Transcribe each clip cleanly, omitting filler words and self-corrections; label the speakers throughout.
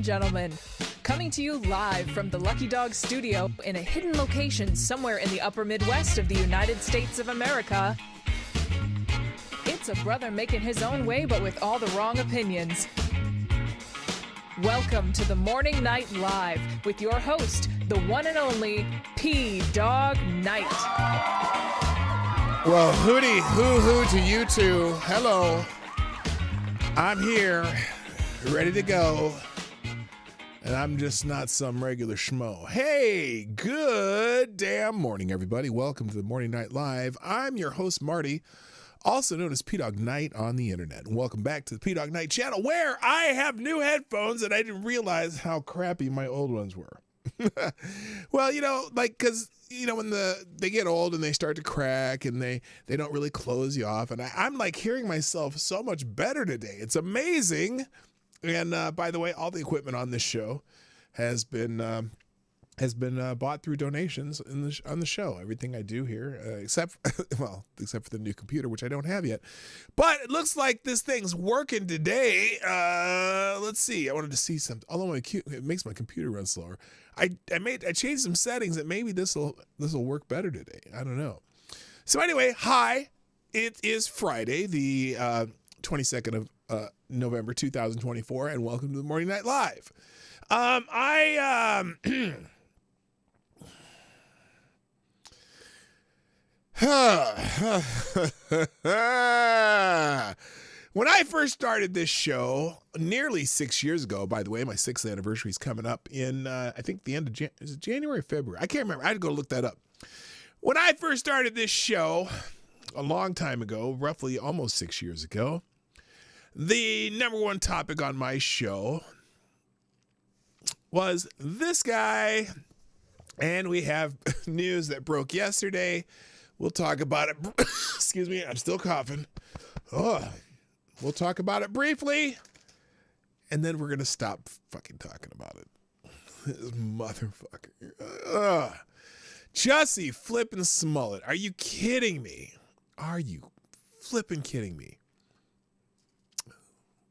Speaker 1: gentlemen, coming to you live from the Lucky Dog studio in a hidden location somewhere in the upper Midwest of the United States of America, it's a brother making his own way but with all the wrong opinions. Welcome to the Morning Night Live with your host, the one and only Dawg Knight.
Speaker 2: Well, hooty hoo-hoo to you two. Hello. I'm here, ready to go. And I'm just not some regular schmo. Hey, good damn morning, everybody. Welcome to the Morning Night Live. I'm your host, Marty, also known as Dawg Knight on the internet. And welcome back to the Dawg Knight Channel, where I have new headphones and I didn't realize how crappy my old ones were. Well, because when they get old and they start to crack and they don't really close you off. And I'm like hearing myself so much better today. It's amazing. And by the way, all the equipment on this show has been bought through donations on the show. Everything I do here, except for the new computer, which I don't have yet. But it looks like this thing's working today. Let's see. I wanted to see something. Although it makes my computer run slower. I changed some settings that maybe this will work better today. I don't know. So anyway, hi. It is Friday, the 22nd of November 2024, and welcome to the Morning Night Live. When I first started this show nearly 6 years ago, by the way, my 6th anniversary is coming up in, I think the end of is it January or February? I can't remember. I had to go look that up. When I first started this show a long time ago, roughly almost 6 years ago, the number one topic on my show was this guy, and we have news that broke yesterday. We'll talk about it. Excuse me, I'm still coughing. Oh, we'll talk about it briefly, and then we're going to stop fucking talking about it. This motherfucker. Jussie flippin' Smollett. Are you kidding me? Are you flippin' kidding me?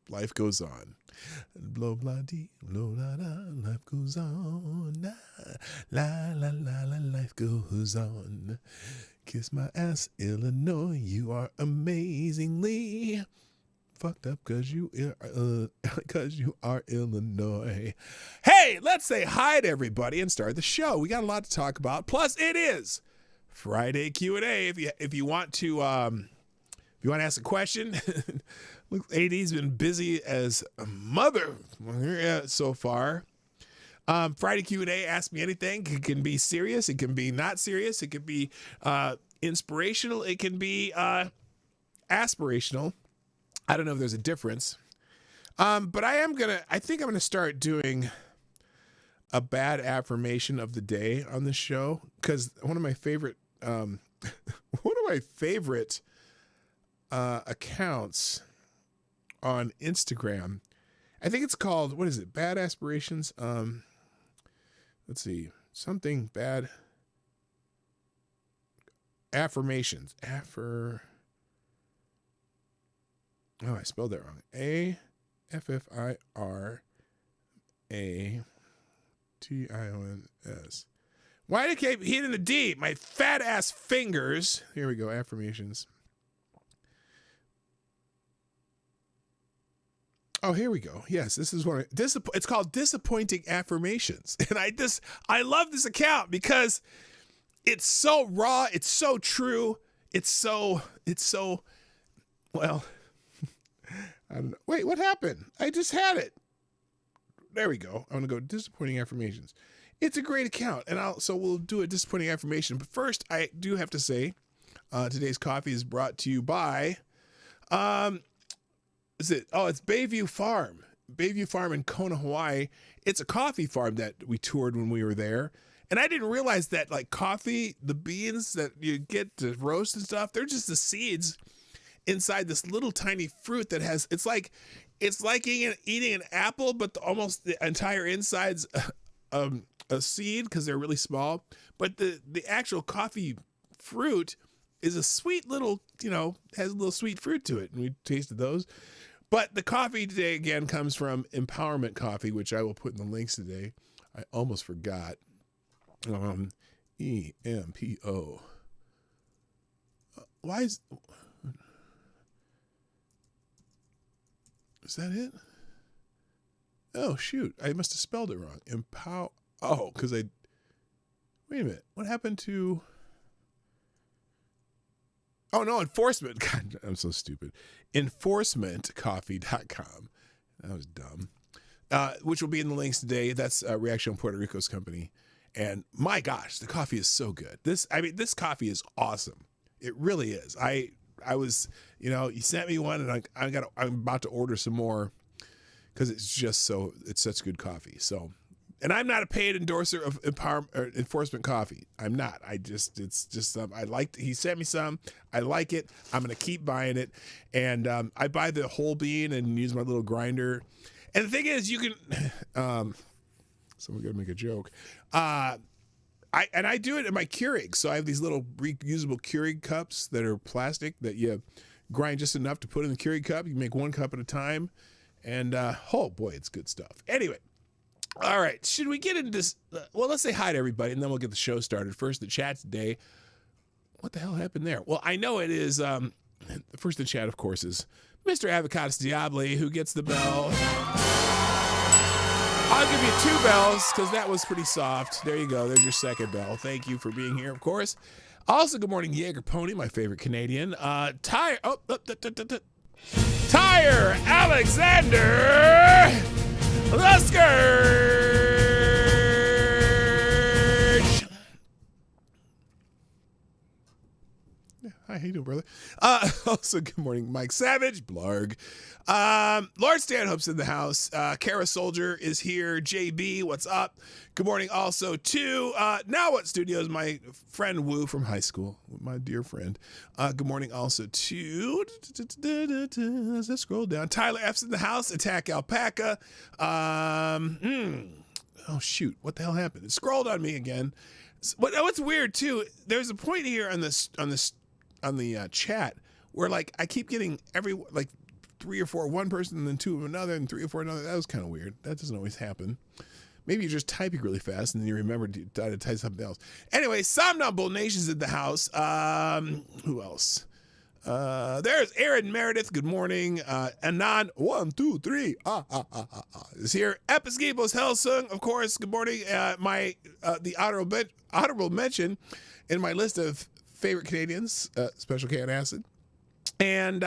Speaker 2: Life goes on. Blow blah dee, blow la la, life goes on. La la la la, life goes on. Kiss my ass, Illinois. You are amazingly fucked up because you are Illinois. Hey, let's say hi to everybody and start the show. We got a lot to talk about. Plus, it is Friday Q&A. If you want to ask a question. Look, AD's been busy as a mother so far. Friday Q&A, ask me anything. It can be serious. It can be not serious. It can be inspirational. It can be aspirational. I don't know if there's a difference. But I think I'm going to start doing a bad affirmation of the day on the show, because one of my favorite accounts on Instagram, I think it's called, what is it? Bad aspirations. Let's see, something bad affirmations. Oh, I spelled that wrong. AFFIRATIONS. Why did I keep hitting the D? My fat ass fingers. Here we go. Affirmations. Oh, here we go. Yes, this is one. It's called Disappointing Affirmations, and I love this account because it's so raw. It's so true. It's so. Well, I don't know. Wait, what happened? I just had it. There we go. I'm gonna go Disappointing Affirmations. It's a great account, and we'll do a disappointing affirmation. But first, I do have to say, today's coffee is brought to you by. It's Bayview Farm. Bayview Farm in Kona, Hawaii. It's a coffee farm that we toured when we were there. And I didn't realize that, like, coffee, the beans that you get to roast and stuff, they're just the seeds inside this little tiny fruit that has, it's like eating an apple, but almost the entire inside's a seed because they're really small. But the actual coffee fruit is a sweet little, has a little sweet fruit to it. And we tasted those. But the coffee today, again, comes from Empowerment Coffee, which I will put in the links today. I almost forgot. EMPO. Why is that it? Oh, shoot. I must have spelled it wrong. Because wait a minute. What happened to... Oh, no, enforcement. God, I'm so stupid. Enforcementcoffee.com. That was dumb. Which will be in the links today. That's Reaction Puerto Rico's company. And my gosh, the coffee is so good. This coffee is awesome. It really is. I was, you sent me one, and I'm about to order some more because it's such good coffee. So, and I'm not a paid endorser of Enforcement Coffee. I'm not. He sent me some. I like it. I'm going to keep buying it. And I buy the whole bean and use my little grinder. And the thing is, you can, someone going to make a joke. I do it in my Keurig. So I have these little reusable Keurig cups that are plastic that you grind just enough to put in the Keurig cup. You make 1 cup at a time. And, oh boy, it's good stuff. Anyway. All right, should we get into this? Well, let's say hi to everybody, and then we'll get the show started. First, the chat today. What the hell happened there? Well, I know it is, the first in the chat, of course, is Mr. Avocados Diable, who gets the bell. I'll give you 2 bells, because that was pretty soft. There you go. There's your second bell. Thank you for being here, of course. Also, good morning, Jaeger Pony, my favorite Canadian. Tyre Alexander... The Scourge. Yeah, hi, how you doing, brother? Also, good morning, Mike Savage, Blarg. Lord Stanhope's in the house. Kara Soldier is here. JB, what's up? Good morning also to Now What Studios, my friend Woo from high school, my dear friend. Good morning also to, as I scroll down, Tyler F's in the house. Attack Alpaca. Oh shoot, what the hell happened? It scrolled on me again. What's weird too, there's a point here on the chat where like I keep getting 3 or 4 one person and then 2 of another and 3 or 4 another. That was kind of weird. That doesn't always happen. Maybe you're just typing really fast and then you remember to type something else. Anyway, Somnambule Nation's in the house. Who else? There's Aaron Meredith. Good morning. Anon 1, 2, 3 is here. Episcopos Helsung, of course. Good morning. The honorable mention in my list of favorite Canadians, Special Can Acid. And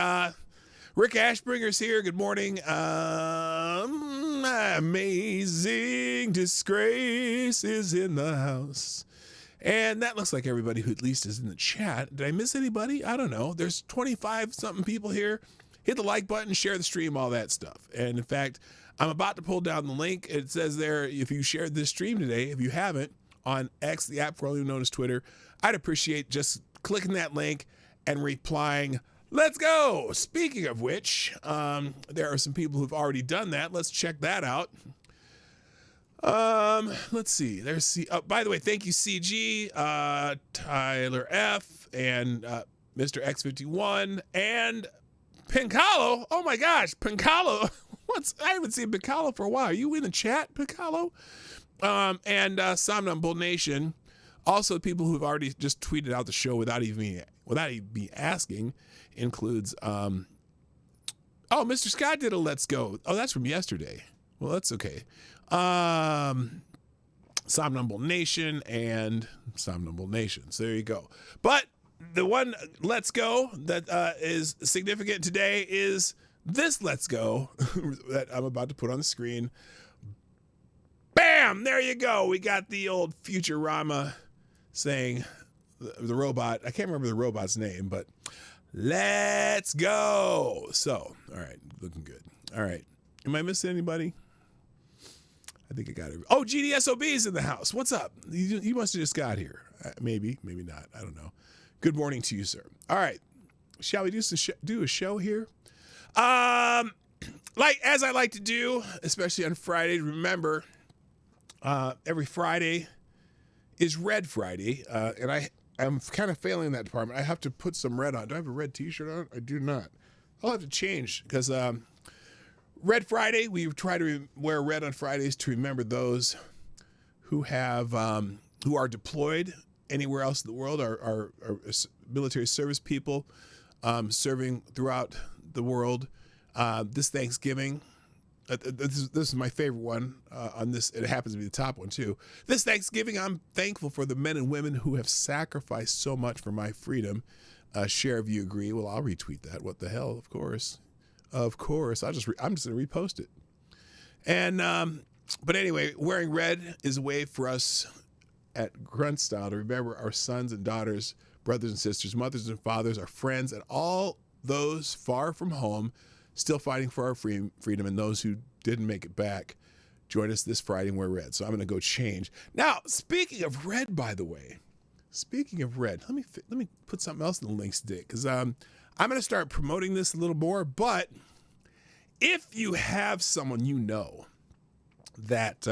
Speaker 2: Rick Ashbringer's here. Good morning. Amazing Disgrace is in the house. And that looks like everybody who at least is in the chat. Did I miss anybody? I don't know. There's 25-something people here. Hit the like button, share the stream, all that stuff. And in fact, I'm about to pull down the link. It says there, if you shared this stream today, if you haven't, on X, the app formerly known as Twitter, I'd appreciate just clicking that link and replying, let's go. Speaking of which, there are some people who've already done that. Let's check that out. Let's see. There's by the way, thank you, CG, Tyler F, and Mr. X51, and Pincalo. Oh my gosh, Pincalo. I haven't seen Pincalo for a while. Are you in the chat, Pincalo? And Somnambule Nation. Also, people who've already just tweeted out the show without even me asking includes Mr. Scott did a let's go. Oh, that's from yesterday. Well, that's okay. Somnambule Nation and Somnambule Nation. So there you go. But the one let's go that is significant today is this let's go that I'm about to put on the screen. Bam! There you go. We got the old Futurama saying the robot. I can't remember the robot's name, but let's go. So, all right, looking good. All right. Am I missing anybody? I think I got it. Oh, GDSOB is in the house. What's up? You must have just got here. Maybe not. I don't know. Good morning to you, sir. All right. Shall we do a show here? Like as I like to do, especially on Friday, remember, every Friday is Red Friday, and I'm kind of failing in that department. I have to put some red on. Do I have a red t-shirt on? I do not. I'll have to change because Red Friday, we try to wear red on Fridays to remember those who have who are deployed anywhere else in the world, our military service people serving throughout the world. This Thanksgiving, this is my favorite one on this. It happens to be the top one too. This Thanksgiving, I'm thankful for the men and women who have sacrificed so much for my freedom. Share if you agree. Well, I'll retweet that. What the hell? Of course. I'm just gonna repost it. And but anyway, wearing red is a way for us at Grunt Style to remember our sons and daughters, brothers and sisters, mothers and fathers, our friends, and all those far from home, still fighting for our freedom, and those who didn't make it back. Join us this Friday and wear red. So I'm gonna go change. Now, speaking of red, by the way. Speaking of red, let me put something else in the links today because I'm going to start promoting this a little more. But if you have someone you know that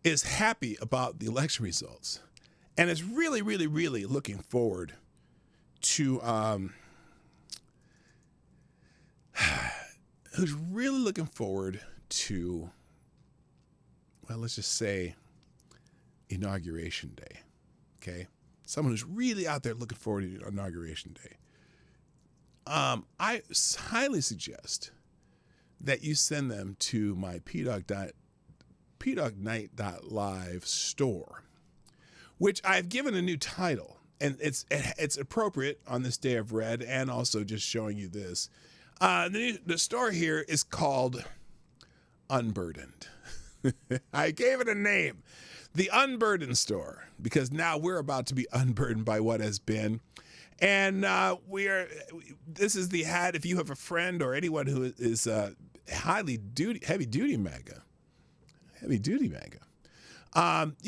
Speaker 2: is happy about the election results and is really, really, really looking forward to who's really looking forward to, well, let's just say Inauguration Day, okay? Someone who's really out there looking forward to Inauguration Day. I highly suggest that you send them to my pdognight.live store, which I've given a new title, and it's appropriate on this day of red, and also just showing you this. The store here is called Unburdened. I gave it a name. The Unburdened Store, because now we're about to be unburdened by what has been. And this is the hat. If you have a friend or anyone who is heavy duty MAGA, you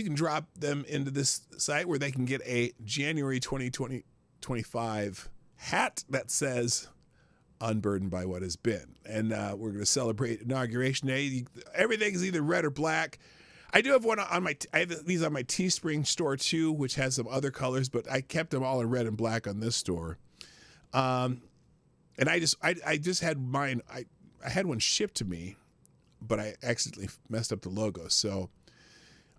Speaker 2: can drop them into this site where they can get a January 2025 hat that says unburdened by what has been. And we're going to celebrate Inauguration Day. Everything is either red or black. I do have one on I have these on my Teespring store too, which has some other colors, but I kept them all in red and black on this store. And I just had mine. I had one shipped to me, but I accidentally messed up the logo. So,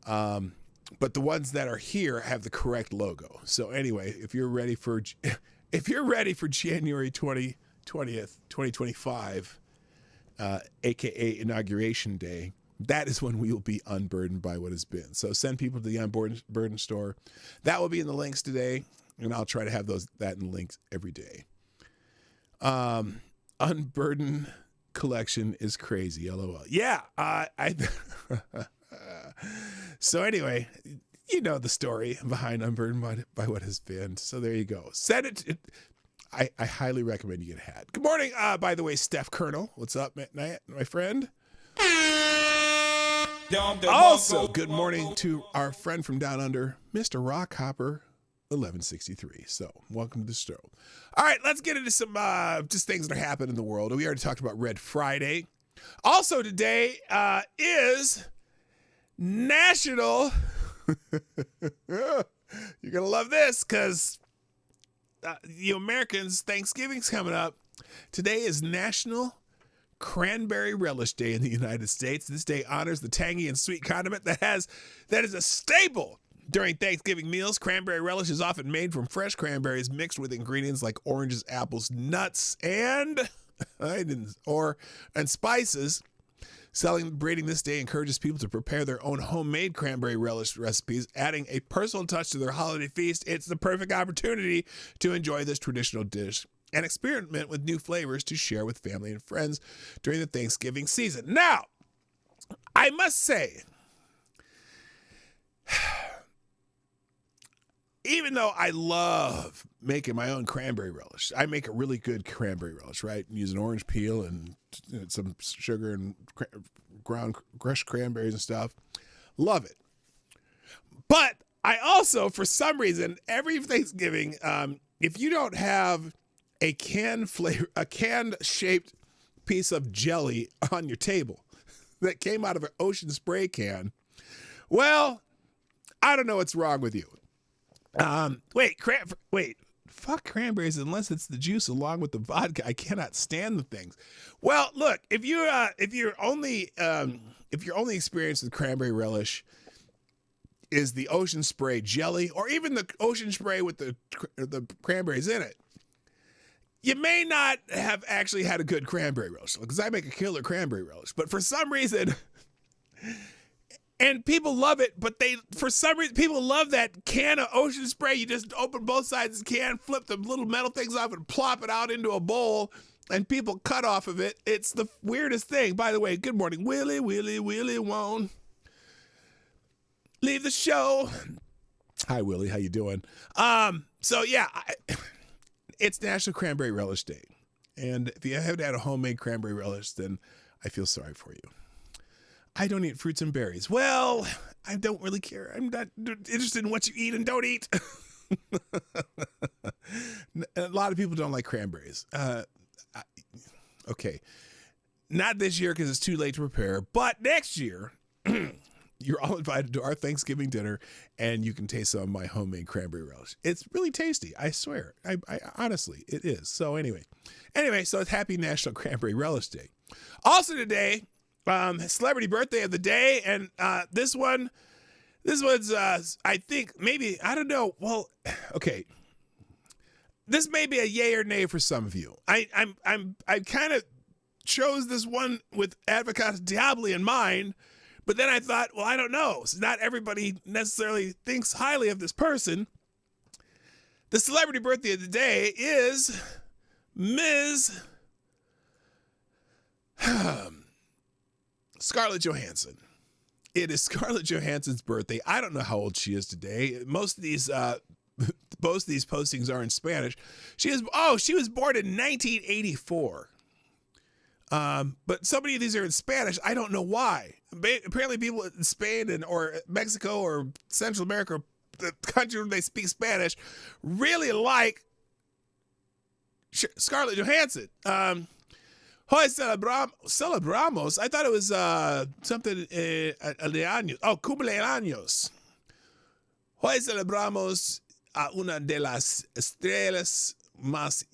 Speaker 2: but the ones that are here have the correct logo. So anyway, if you're ready for January 20th, 2025, aka Inauguration Day, that is when we will be unburdened by what has been. So send people to the Unburdened store. That will be in the links today, and I'll try to have that in links every day. Unburdened collection is crazy. LOL. Yeah. So anyway, you know the story behind Unburdened by what has been. So there you go. Send it. I highly recommend you get a hat. Good morning. By the way, Steph Colonel. What's up, my friend? Also, good morning to our friend from down under, Mr. Rockhopper 1163. So, welcome to the show. All right, let's get into some just things that are happening in the world. We already talked about Red Friday. Also today is National... You're going to love this because you Americans, Thanksgiving's coming up. Today is National Cranberry Relish Day in the United States. This day honors the tangy and sweet condiment that is a staple during Thanksgiving meals. Cranberry relish is often made from fresh cranberries mixed with ingredients like oranges, apples, nuts, and spices. Celebrating this day encourages people to prepare their own homemade cranberry relish recipes, adding a personal touch to their holiday feast. It's the perfect opportunity to enjoy this traditional dish and experiment with new flavors to share with family and friends during the Thanksgiving season. Now, I must say, even though I love making my own cranberry relish, I make a really good cranberry relish, right? Using orange peel and some sugar and ground crushed cranberries and stuff. Love it. But I also, for some reason, every Thanksgiving, if you don't have a canned shaped piece of jelly on your table that came out of an ocean spray can, well, I don't know what's wrong with you. Wait, Fuck cranberries unless it's the juice along with the vodka. I cannot stand the things. Well, look, if your only experience with cranberry relish is the Ocean Spray jelly, or even the Ocean Spray with the cranberries in it, you may not have actually had a good cranberry relish, because I make a killer cranberry relish. But for some reason, and people love it, but for some reason, people love that can of Ocean Spray. You just open both sides of the can, flip the little metal things off, and plop it out into a bowl, and people cut off of it. It's the weirdest thing. By the way, good morning, Willie won't leave the show. Hi, Willie. How you doing? So yeah, it's National Cranberry Relish Day. And if you haven't had a homemade cranberry relish, then I feel sorry for you. I don't eat fruits and berries. Well, I don't really care. I'm not interested in what you eat and don't eat. A lot of people don't like cranberries. Okay. Not this year because it's too late to prepare, but next year, you're all invited to our Thanksgiving dinner, and you can taste some of my homemade cranberry relish. It's really tasty, I swear. I honestly, it is. So anyway, so it's Happy National Cranberry Relish Day. Also today, celebrity birthday of the day, and this one's I think maybe, I don't know. Well, okay, this may be a yay or nay for some of you. I kind of chose this one with Advocatus Diaboli in mind, but then I thought, well, I don't know. So not everybody necessarily thinks highly of this person. The celebrity birthday of the day is Ms. Scarlett Johansson. It is Scarlett Johansson's birthday. I don't know how old she is today. Most of these postings are in Spanish. She was born in 1984. But so many of these are in Spanish. I don't know why. Apparently people in Spain or Mexico or Central America, the country where they speak Spanish, really like Scarlett Johansson. Hoy celebramos. I thought it was something de años. Oh, cumpleaños. Hoy celebramos a una de las estrellas más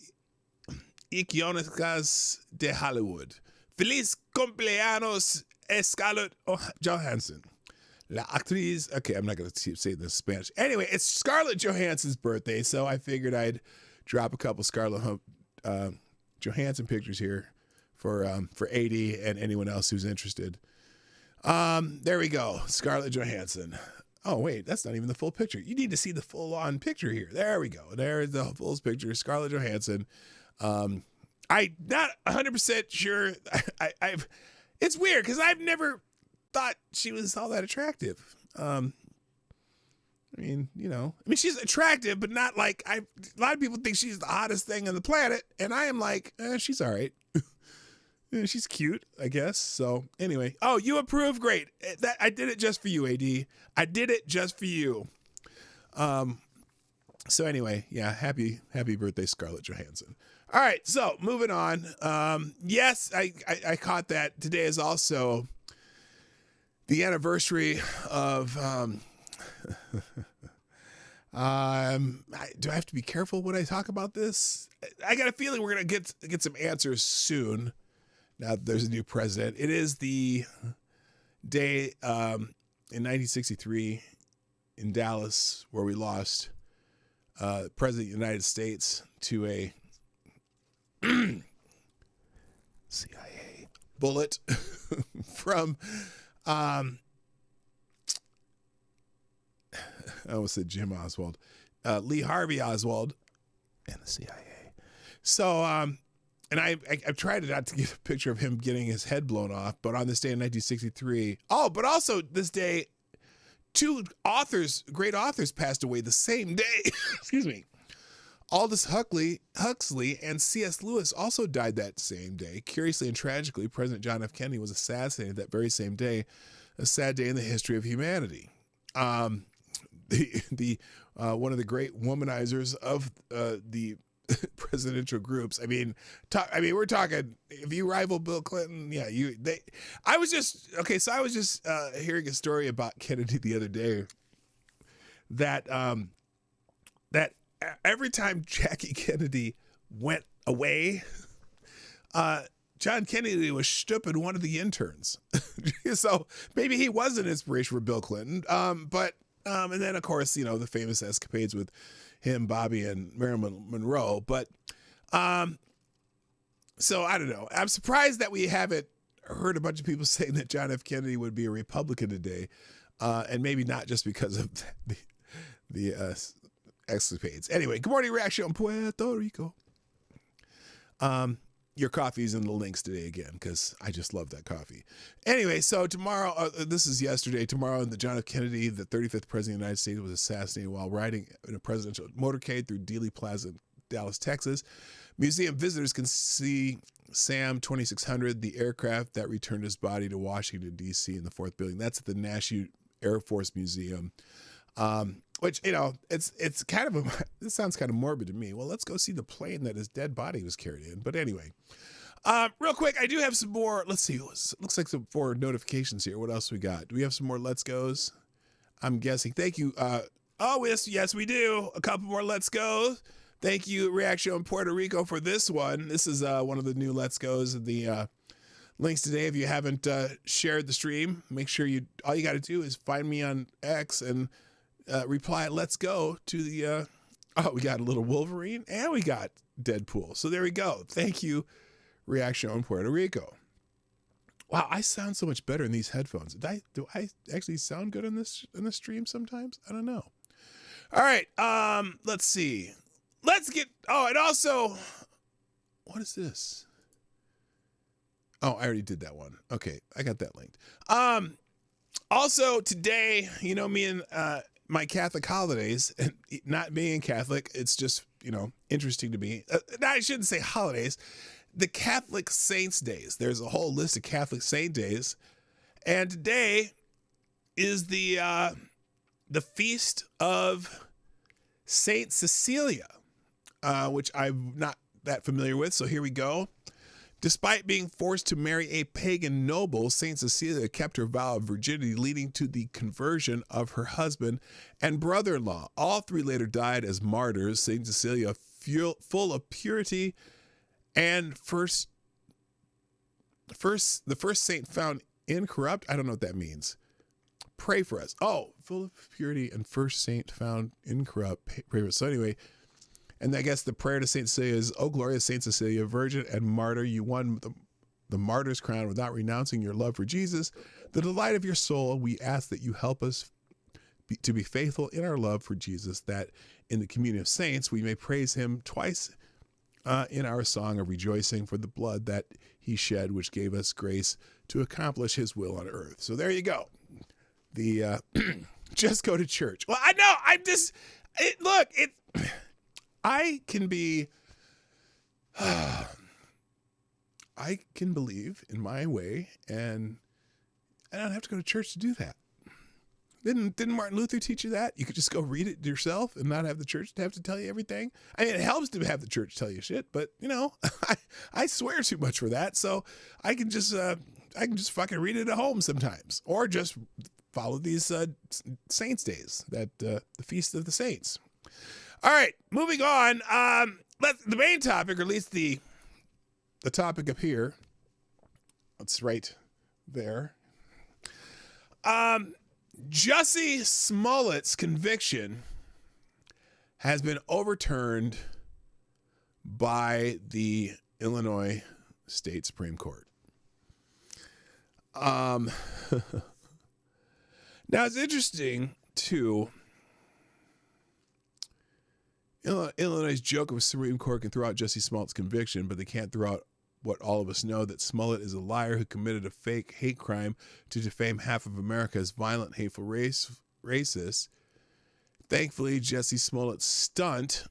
Speaker 2: icónicas de Hollywood. Feliz cumpleaños, Scarlett Johansson. La actriz. Okay, I'm not going to say this in Spanish. Anyway, it's Scarlett Johansson's birthday, so I figured I'd drop a couple Scarlett Johansson pictures here for AD and anyone else who's interested. There we go, Scarlett Johansson. Oh wait, that's not even the full picture. You need to see the full-on picture here. There we go. There's the full picture. Scarlett Johansson. I'm not 100% sure. It's weird because I've never thought she was all that attractive. I mean, she's attractive, but not like a lot of people think she's the hottest thing on the planet, and I am like, she's all right. She's cute, I guess. So anyway, oh, you approve? Great. I did it just for you, AD. I did it just for you. So anyway, yeah, happy birthday, Scarlett Johansson. All right, so moving on. Yes, I caught that today is also the anniversary of. Do I have to be careful when I talk about this? I got a feeling we're gonna get some answers soon. Now that there's a new president. It is the day in 1963 in Dallas where we lost President of the United States to a CIA bullet from I almost said Jim Oswald, Lee Harvey Oswald, and the CIA. So, and I've tried not to get a picture of him getting his head blown off, but on this day in 1963, but also this day, two great authors passed away the same day. Excuse me. Aldous Huxley and C.S. Lewis also died that same day. Curiously and tragically, President John F. Kennedy was assassinated that very same day, a sad day in the history of humanity. The one of the great womanizers of the presidential groups. I mean, we're talking, if you rival Bill Clinton, yeah, I was just hearing a story about Kennedy the other day that every time Jackie Kennedy went away, John Kennedy was stupid one of the interns. So maybe he was an inspiration for Bill Clinton. And then, of course, the famous escapades with him, Bobby, and Marilyn Monroe. But so I don't know. I'm surprised that we haven't heard a bunch of people saying that John F. Kennedy would be a Republican today. And maybe not just because of the escapades. Anyway, good morning, Reaction on Puerto Rico. Your coffee's in the links today again, because I just love that coffee. Anyway, so tomorrow, this is yesterday, tomorrow, the John F. Kennedy, the 35th president of the United States, was assassinated while riding in a presidential motorcade through Dealey Plaza in Dallas, Texas. Museum visitors can see SAM 2600, the aircraft that returned his body to Washington, D.C. in the 4th building. That's at the National Air Force Museum. Which, it's kind of this sounds kind of morbid to me. Well, let's go see the plane that his dead body was carried in. But anyway, real quick, I do have some more. Let's see. Looks like some more notifications here. What else we got? Do we have some more Let's Goes? I'm guessing. Thank you. Yes, we do. A couple more Let's Go. Thank you, Reaction on Puerto Rico, for this one. This is one of the new Let's Goes in the links today. If you haven't shared the stream, make sure all you got to do is find me on X and reply "Let's go" to the we got a little Wolverine and we got Deadpool. So there we go. Thank you, Reaction on Puerto Rico. Wow, I sound so much better in these headphones. Do I actually sound good in this stream sometimes? I don't know. All right, let's see. And also, what is this? Oh, I already did that one. Okay, I got that linked. Also today, me and my Catholic holidays, and not being Catholic, it's just, interesting to me. I shouldn't say holidays, the Catholic Saints Days. There's a whole list of Catholic Saint Days. And today is the feast of Saint Cecilia, which I'm not that familiar with. So here we go. Despite being forced to marry a pagan noble, Saint Cecilia kept her vow of virginity, leading to the conversion of her husband and brother-in-law. All three later died as martyrs. Saint Cecilia, full of purity and the first saint found incorrupt. I don't know what that means. Pray for us. Oh, full of purity and first saint found incorrupt. Pray for us. So anyway, and I guess the prayer to Saint Cecilia is, "O glorious Saint Cecilia, virgin and martyr, you won the martyr's crown without renouncing your love for Jesus, the delight of your soul. We ask that you help us to be faithful in our love for Jesus, that in the communion of saints we may praise him twice in our song of rejoicing for the blood that he shed, which gave us grace to accomplish his will on earth." So there you go. The just go to church. Well, I know. I can believe in my way, and I don't have to go to church to do that. Didn't Martin Luther teach you that? You could just go read it yourself and not have the church to have to tell you everything. I mean, it helps to have the church tell you shit, but I swear too much for that, so I can just fucking read it at home sometimes, or just follow these saints' days, that the feast of the saints. All right, moving on. The main topic, or at least the topic up here. It's right there. Jussie Smollett's conviction has been overturned by the Illinois State Supreme Court. Now it's interesting too. Illinois' joke of a Supreme Court can throw out Jussie Smollett's conviction, but they can't throw out what all of us know, that Smollett is a liar who committed a fake hate crime to defame half of America as violent, hateful racist. Thankfully, Jussie Smollett's stunt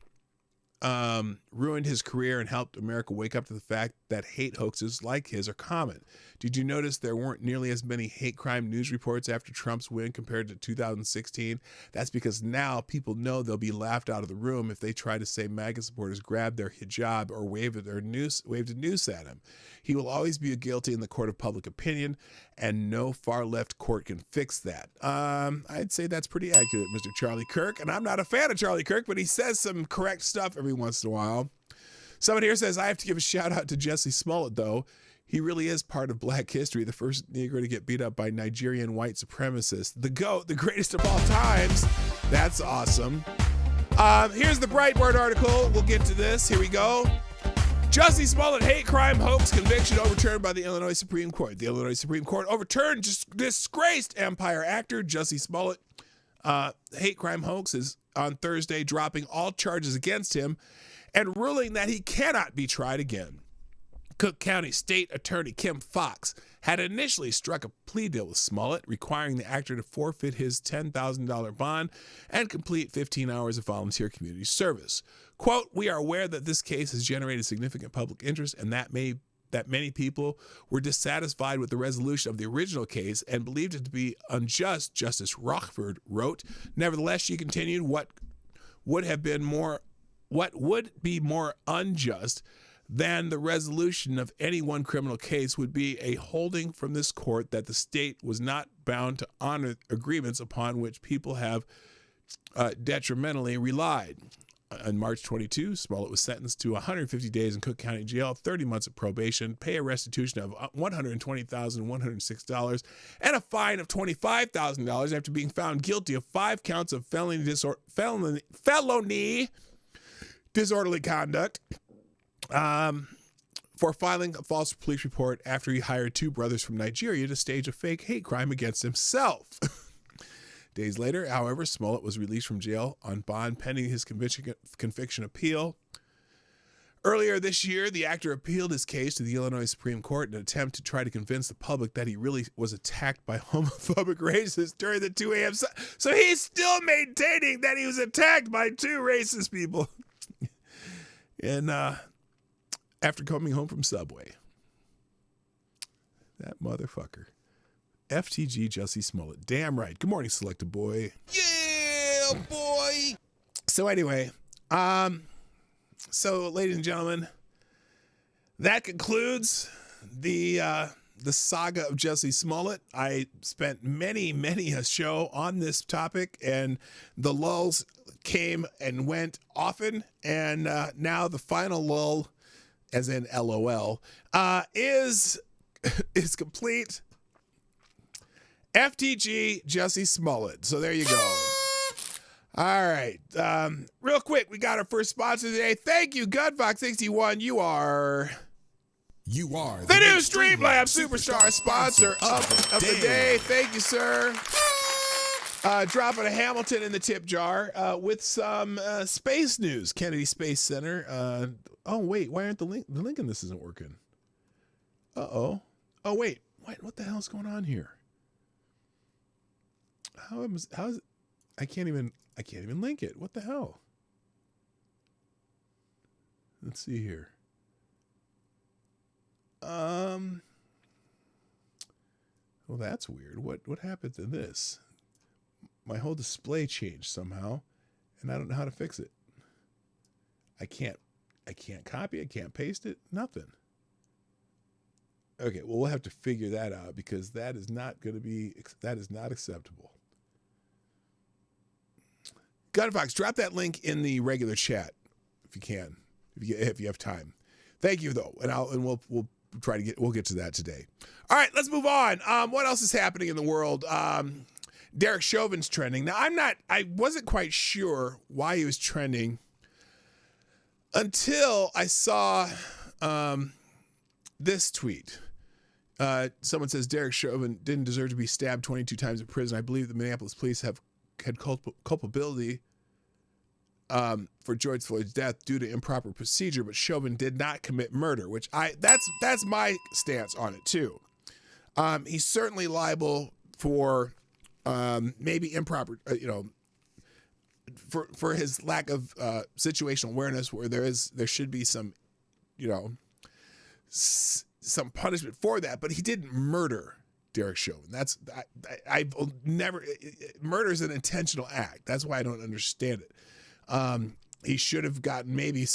Speaker 2: ruined his career and helped America wake up to the fact that hate hoaxes like his are common. Did you notice there weren't nearly as many hate crime news reports after Trump's win compared to 2016? That's because now people know they'll be laughed out of the room if they try to say MAGA supporters grabbed their hijab or waved a noose at him. He will always be guilty in the court of public opinion, and no far left court can fix that. I'd say that's pretty accurate, Mr. Charlie Kirk, and I'm not a fan of Charlie Kirk, but he says some correct stuff every once in a while. Someone here says, I have to give a shout out to Jussie Smollett, though. He really is part of black history, the first Negro to get beat up by Nigerian white supremacists. The GOAT, the greatest of all times. That's awesome. Here's the Breitbart article. We'll get to this. Here we go. Jussie Smollett hate crime hoax conviction overturned by the Illinois Supreme Court. The Illinois Supreme Court overturned disgraced Empire actor Jussie Smollett hate crime hoax is on Thursday, dropping all charges against him and ruling that he cannot be tried again. Cook County State Attorney Kim Fox had initially struck a plea deal with Smollett, requiring the actor to forfeit his $10,000 bond and complete 15 hours of volunteer community service. Quote, we are aware that this case has generated significant public interest and that many people were dissatisfied with the resolution of the original case and believed it to be unjust, Justice Rockford wrote. Nevertheless, she continued, what would be more unjust than the resolution of any one criminal case would be a holding from this court that the state was not bound to honor agreements upon which people have detrimentally relied. On March 22, Smollett was sentenced to 150 days in Cook County Jail, 30 months of probation, pay a restitution of $120,106, and a fine of $25,000 after being found guilty of 5 counts of felony disorderly conduct for filing a false police report after he hired 2 brothers from Nigeria to stage a fake hate crime against himself. Days later, however, Smollett was released from jail on bond pending his conviction appeal. Earlier this year, the actor appealed his case to the Illinois Supreme Court in an attempt to try to convince the public that he really was attacked by homophobic racists during the 2 a.m. So he's still maintaining that he was attacked by 2 racist people. And after coming home from Subway. That motherfucker. FTG Jussie Smollett. Damn right. Good morning, Selecta Boy. Yeah, boy. So anyway, so ladies and gentlemen, that concludes the saga of Jussie Smollett. I spent many a show on this topic, and the lulls came and went often, and now the final lull, as in LOL, is complete. FTG Jussie Smollett. So there you go. All right. Real quick, we got our first sponsor today. Thank you, Gunfox61. You are the new Streamlabs Superstar sponsor of the day. Thank you, sir. Dropping a Hamilton in the tip jar with some space news. Kennedy Space Center. Oh, wait. Why aren't the link in this isn't working? Uh-oh. Oh, wait. What the hell's going on here? How is it? I can't even link it. What the hell? Let's see here. Well, that's weird. What happened to this? My whole display changed somehow, and I don't know how to fix it. I can't copy, I can't paste it, nothing. Okay, well, we'll have to figure that out because that is not acceptable. Gunfox, drop that link in the regular chat if you can, if you have time. Thank you though, and we'll get to that today. All right, let's move on. What else is happening in the world? Derek Chauvin's trending. Now, I wasn't quite sure why he was trending until I saw this tweet. Someone says Derek Chauvin didn't deserve to be stabbed 22 times in prison. I believe the Minneapolis police had culpability for George Floyd's death due to improper procedure, but Chauvin did not commit murder, which that's my stance on it too. He's certainly liable for maybe improper, for his lack of situational awareness, where there should be some, some punishment for that, but he didn't murder Derek Chauvin. I've never, murder is an intentional act. That's why I don't understand it. He should have gotten maybe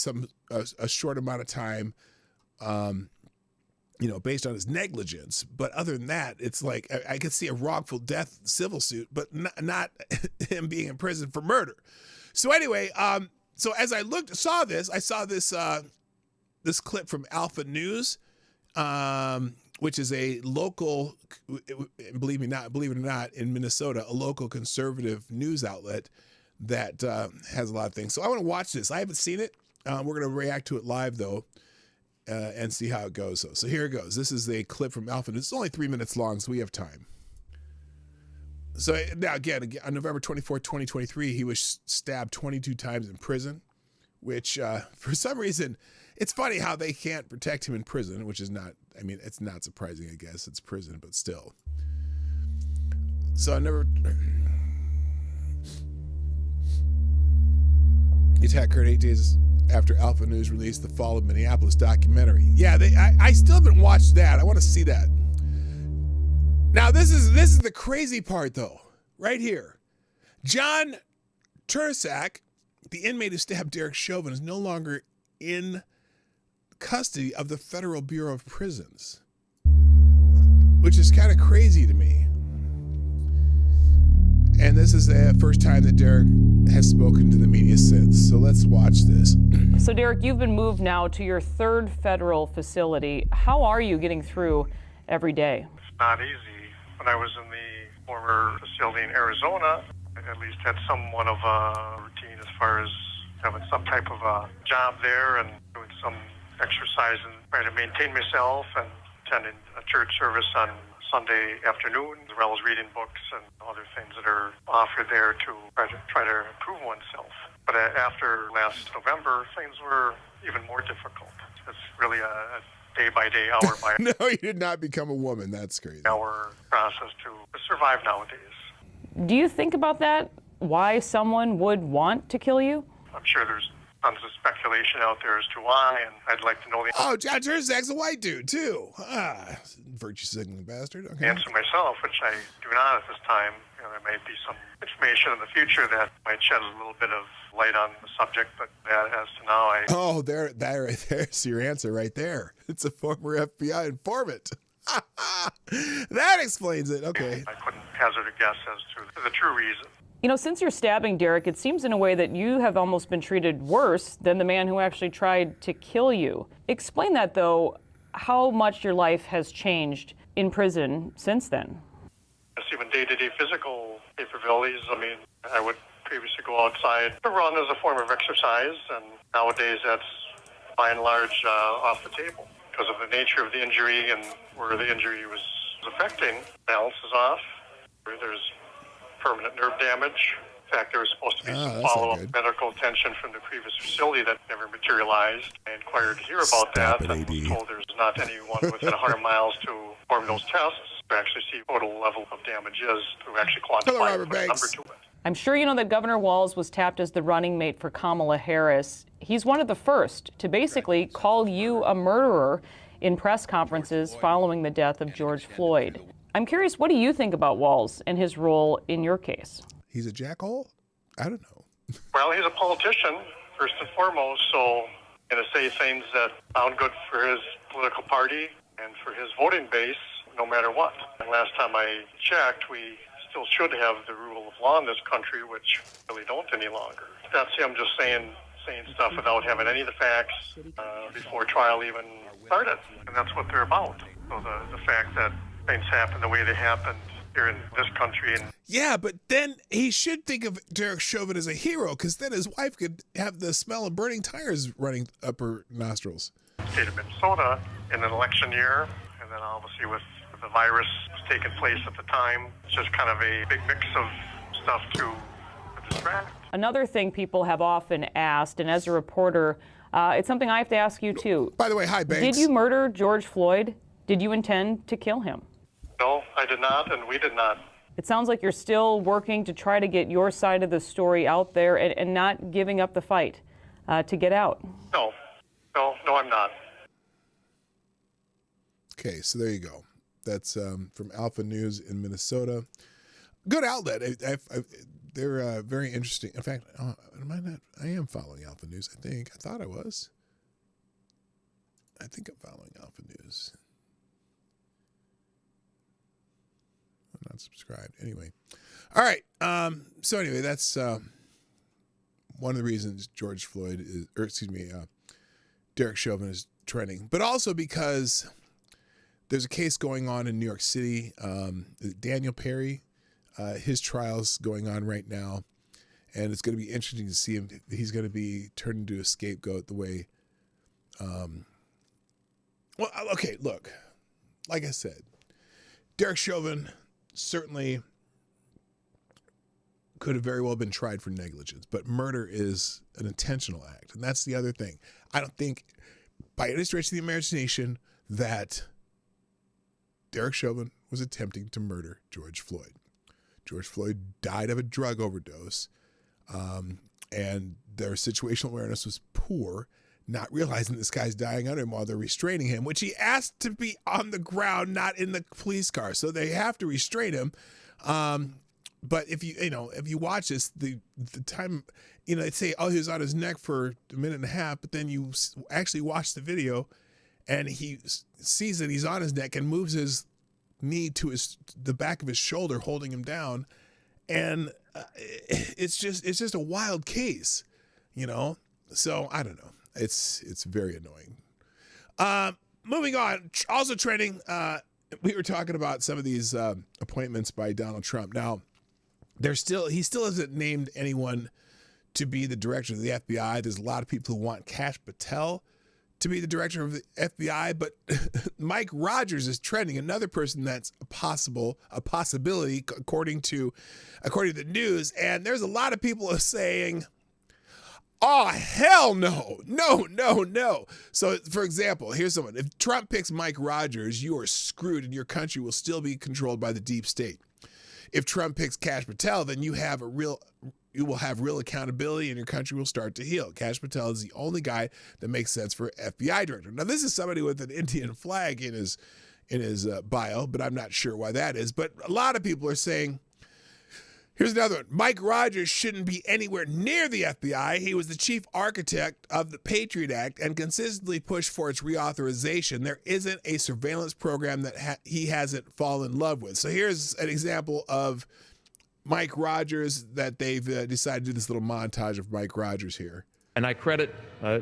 Speaker 2: a short amount of time, based on his negligence. But other than that, it's like I could see a wrongful death civil suit, but not him being in prison for murder. So anyway, so as I saw this clip from Alpha News, which is a local, believe it or not, in Minnesota, a local conservative news outlet that has a lot of things. So I want to watch this. I haven't seen it. We're going to react to it live, though, and see how it goes. So here it goes. This is a clip from Alpha News. It's only 3 minutes long, so we have time. So now, again, on November 24th, 2023, he was stabbed 22 times in prison, which for some reason, it's funny how they can't protect him in prison, which is not, it's not surprising, I guess. It's prison, but still. So the attack occurred 8 days after Alpha News released the Fall of Minneapolis documentary. Yeah, I still haven't watched that. I want to see that. Now, this is the crazy part, though, right here. John Tursak, the inmate who stabbed Derek Chauvin, is no longer in custody of the Federal Bureau of Prisons, which is kind of crazy to me. And this is the first time that Derek has spoken to the media since. So let's watch this.
Speaker 3: So Derek, you've been moved now to your third federal facility. How are you getting through every day?
Speaker 4: It's not easy. When I was in the former facility in Arizona, I at least had somewhat of a routine as far as having some type of a job there and doing some exercise and trying to maintain myself and attending a church service on Sunday afternoon, as well as reading books and other things that are offered there to try to improve oneself. But after last November, things were even more difficult. It's really a day-by-day, hour-by
Speaker 2: No, you did not become a woman. That's crazy.
Speaker 4: hour process to survive nowadays.
Speaker 3: Do you think about that? Why someone would want to kill you?
Speaker 4: I'm sure there's tons of speculation out there as to why, and I'd like to know the
Speaker 2: Oh, John Tursak's a white dude, too. Virtue signaling bastard. Okay.
Speaker 4: answer myself, which I do not at this time. There may be some information in the future that might shed a little bit of light on the subject, but as to now,
Speaker 2: Oh, there's your answer right there. It's a former FBI informant. That explains it. Okay.
Speaker 4: I couldn't hazard a guess as to the true reason.
Speaker 3: Since you're stabbing Derek, it seems in a way that you have almost been treated worse than the man who actually tried to kill you. Explain that, though, how much your life has changed in prison since then.
Speaker 4: Just even day-to-day physical capabilities. I would previously go outside to run as a form of exercise, and nowadays that's by and large off the table because of the nature of the injury and where the injury was affecting. Balance is off. There's permanent nerve damage. In fact, there was supposed to be some follow-up medical attention from the previous facility that never materialized. I inquired to hear about that and was told there's not anyone within 100 miles to perform those tests to actually see what total level of damage is to actually quantify the number to it.
Speaker 3: I'm sure you know that Governor Walz was tapped as the running mate for Kamala Harris. He's one of the first to basically call you a murderer in press conferences following the death of George Floyd. I'm curious, what do you think about Walz and his role in your case?
Speaker 2: He's a jackhole? I don't know.
Speaker 4: Well, he's a politician, first and foremost, so going to say things that sound good for his political party and for his voting base, no matter what. And last time I checked, we still should have the rule of law in this country, which really don't any longer. That's him just saying stuff without having any of the facts before trial even started. And that's what they're about. So the fact that things happen the way they happened here in this country.
Speaker 2: Yeah, but then he should think of Derek Chauvin as a hero, because then his wife could have the smell of burning tires running up her nostrils.
Speaker 4: State of Minnesota in an election year, and then obviously with the virus taking place at the time, it's just kind of a big mix of stuff to distract.
Speaker 3: Another thing people have often asked, and as a reporter, it's something I have to ask you too.
Speaker 2: By the way, hi, Banks.
Speaker 3: Did you murder George Floyd? Did you intend to kill him?
Speaker 4: No, I did not, and we did not
Speaker 3: It sounds like you're still working to try to get your side of the story out there and not giving up the fight to get out.
Speaker 4: No, I'm not.
Speaker 2: Okay, so there you go. That's from Alpha News in Minnesota. Good outlet. They're very interesting. In fact, I am following Alpha News, I think. I thought I was. I think I'm following Alpha News. I'm not subscribed. Anyway. All right. So anyway, that's one of the reasons George Floyd is, or excuse me, Derek Chauvin is trending. But also because there's a case going on in New York City. Daniel Perry, his trial's going on right now. And it's going to be interesting to see him. He's going to be turned into a scapegoat the way. Well, okay, look. Like I said, Derek Chauvin certainly could have very well been tried for negligence, but murder is an intentional act. And that's the other thing. I don't think by any stretch of the imagination that Derek Chauvin was attempting to murder George Floyd. George Floyd died of a drug overdose, and their situational awareness was poor, not realizing this guy's dying under him while they're restraining him, which he asked to be on the ground, not in the police car. So they have to restrain him. But if you watch this, the time, they say, oh, he was on his neck for a minute and a half, but then you actually watch the video and he sees that he's on his neck and moves his knee to the back of his shoulder, holding him down. And it's just a wild case, So I don't know. It's very annoying. Moving on, also trending. We were talking about some of these appointments by Donald Trump. Now, he still hasn't named anyone to be the director of the FBI. There's a lot of people who want Kash Patel to be the director of the FBI, but Mike Rogers is trending. Another person that's a possibility, according to the news. And there's a lot of people who are saying, oh, hell no. No. So, for example, here's someone. If Trump picks Mike Rogers, you are screwed and your country will still be controlled by the deep state. If Trump picks Kash Patel, then you will have real accountability and your country will start to heal. Kash Patel is the only guy that makes sense for FBI director. Now, this is somebody with an Indian flag in his bio, but I'm not sure why that is. But a lot of people are saying, here's another one. Mike Rogers shouldn't be anywhere near the FBI. He was the chief architect of the Patriot Act and consistently pushed for its reauthorization. There isn't a surveillance program that he hasn't fallen in love with. So here's an example of Mike Rogers that they've decided to do this little montage of Mike Rogers here.
Speaker 5: And I credit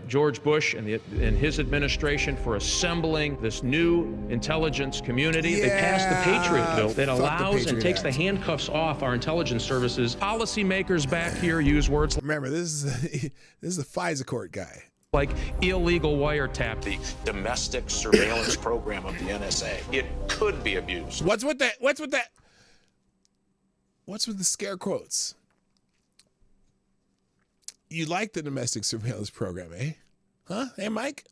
Speaker 5: George Bush and his administration for assembling this new intelligence community.
Speaker 2: Yeah,
Speaker 5: they passed the Patriot Bill that allows
Speaker 2: Patriot
Speaker 5: and takes
Speaker 2: Act.
Speaker 5: the handcuffs off our intelligence services. Policymakers back here use words
Speaker 2: Remember, this is the FISA court guy.
Speaker 5: like illegal wiretap.
Speaker 6: The domestic surveillance program of the NSA. It could be abused.
Speaker 2: What's with that? What's with the scare quotes? You like the domestic surveillance program, eh? Huh? Hey, Mike?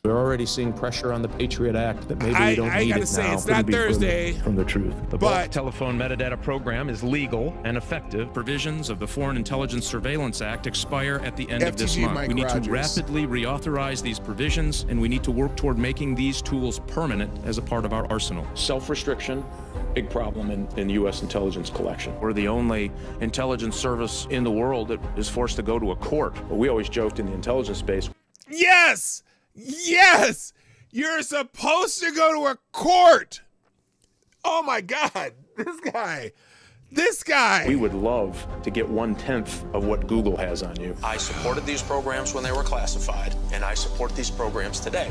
Speaker 7: We're already seeing pressure on the Patriot Act that maybe we don't
Speaker 2: I
Speaker 7: need
Speaker 2: gotta
Speaker 7: it
Speaker 2: say,
Speaker 7: now.
Speaker 2: it's not Thursday.
Speaker 7: From the truth.
Speaker 5: The
Speaker 2: But-
Speaker 5: bulk telephone metadata program is legal and effective. Provisions of the Foreign Intelligence Surveillance Act expire at the end of this
Speaker 2: FTG
Speaker 5: month.
Speaker 2: Mike
Speaker 5: We need
Speaker 2: Rogers.
Speaker 5: to rapidly reauthorize these provisions, and we need to work toward making these tools permanent as a part of our arsenal.
Speaker 6: Self-restriction, big problem in U.S. intelligence collection.
Speaker 5: We're the only intelligence service in the world that is forced to go to a court.
Speaker 6: But we always joked in the intelligence space.
Speaker 2: Yes! Yes! You're supposed to go to a court! Oh my God! This guy!
Speaker 6: We would love to get 1/10 of what Google has on you. I supported these programs when they were classified, and I support these programs today.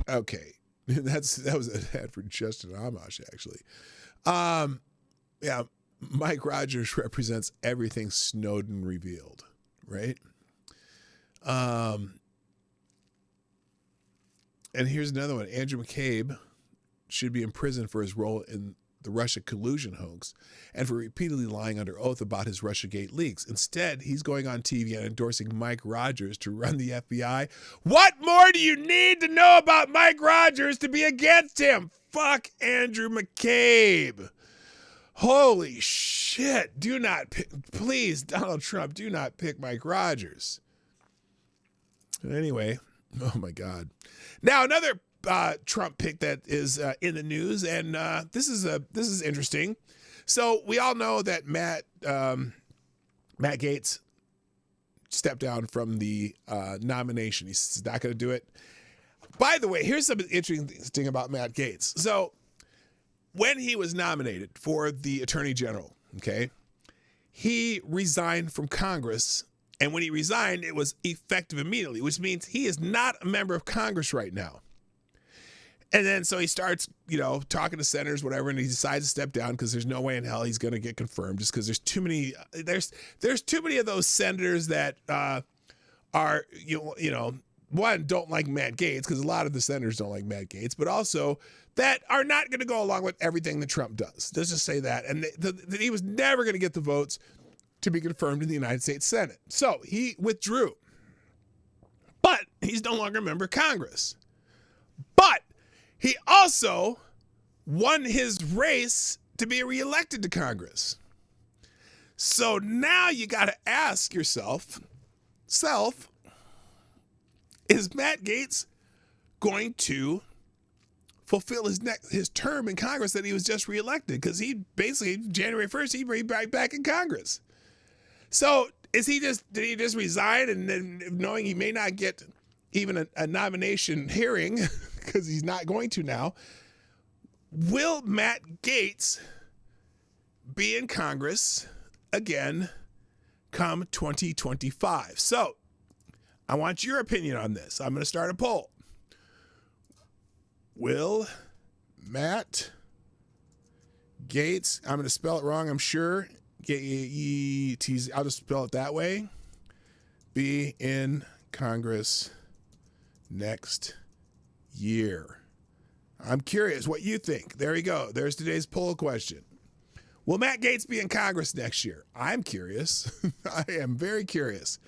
Speaker 2: Okay. That was an ad for Justin Amash, actually. Yeah, Mike Rogers represents everything Snowden revealed, right? And here's another one. Andrew McCabe should be in prison for his role in the Russia collusion hoax and for repeatedly lying under oath about his Russiagate leaks. Instead, he's going on TV and endorsing Mike Rogers to run the FBI. What more do you need to know about Mike Rogers to be against him? Fuck Andrew McCabe. Holy shit. Do not pick, please, Donald Trump, do not pick Mike Rogers. Anyway, oh my God. Now another Trump pick that is in the news, and this is interesting. So we all know that Matt Gaetz stepped down from the nomination. He's not going to do it. By the way, here's something interesting about Matt Gaetz. So when he was nominated for the Attorney General, okay, he resigned from Congress. And when he resigned, it was effective immediately, which means he is not a member of Congress right now. And then so he starts, talking to senators, whatever, and he decides to step down because there's no way in hell he's going to get confirmed, just because there's too many. There's too many of those senators that are one, don't like Matt Gaetz, because a lot of the senators don't like Matt Gaetz, but also that are not going to go along with everything that Trump does. Let's just say that. And that he was never going to get the votes to be confirmed in the United States Senate. So he withdrew. But he's no longer a member of Congress. But he also won his race to be reelected to Congress. So now you got to ask yourself, is Matt Gaetz going to fulfill his term in Congress that he was just reelected? Because he basically, January 1st, he'd be back in Congress. So did he just resign, and then knowing he may not get even a nomination hearing because he's not going to now, will Matt Gaetz be in Congress again come 2025? So I want your opinion on this. I'm going to start a poll. Will Matt Gaetz, I'm going to spell it wrong, I'm sure, G-A-E-T-Z, I'll just spell it that way, be in Congress next year? I'm curious what you think. There you go. There's today's poll question. Will Matt Gaetz be in Congress next year? I'm curious. I am very curious.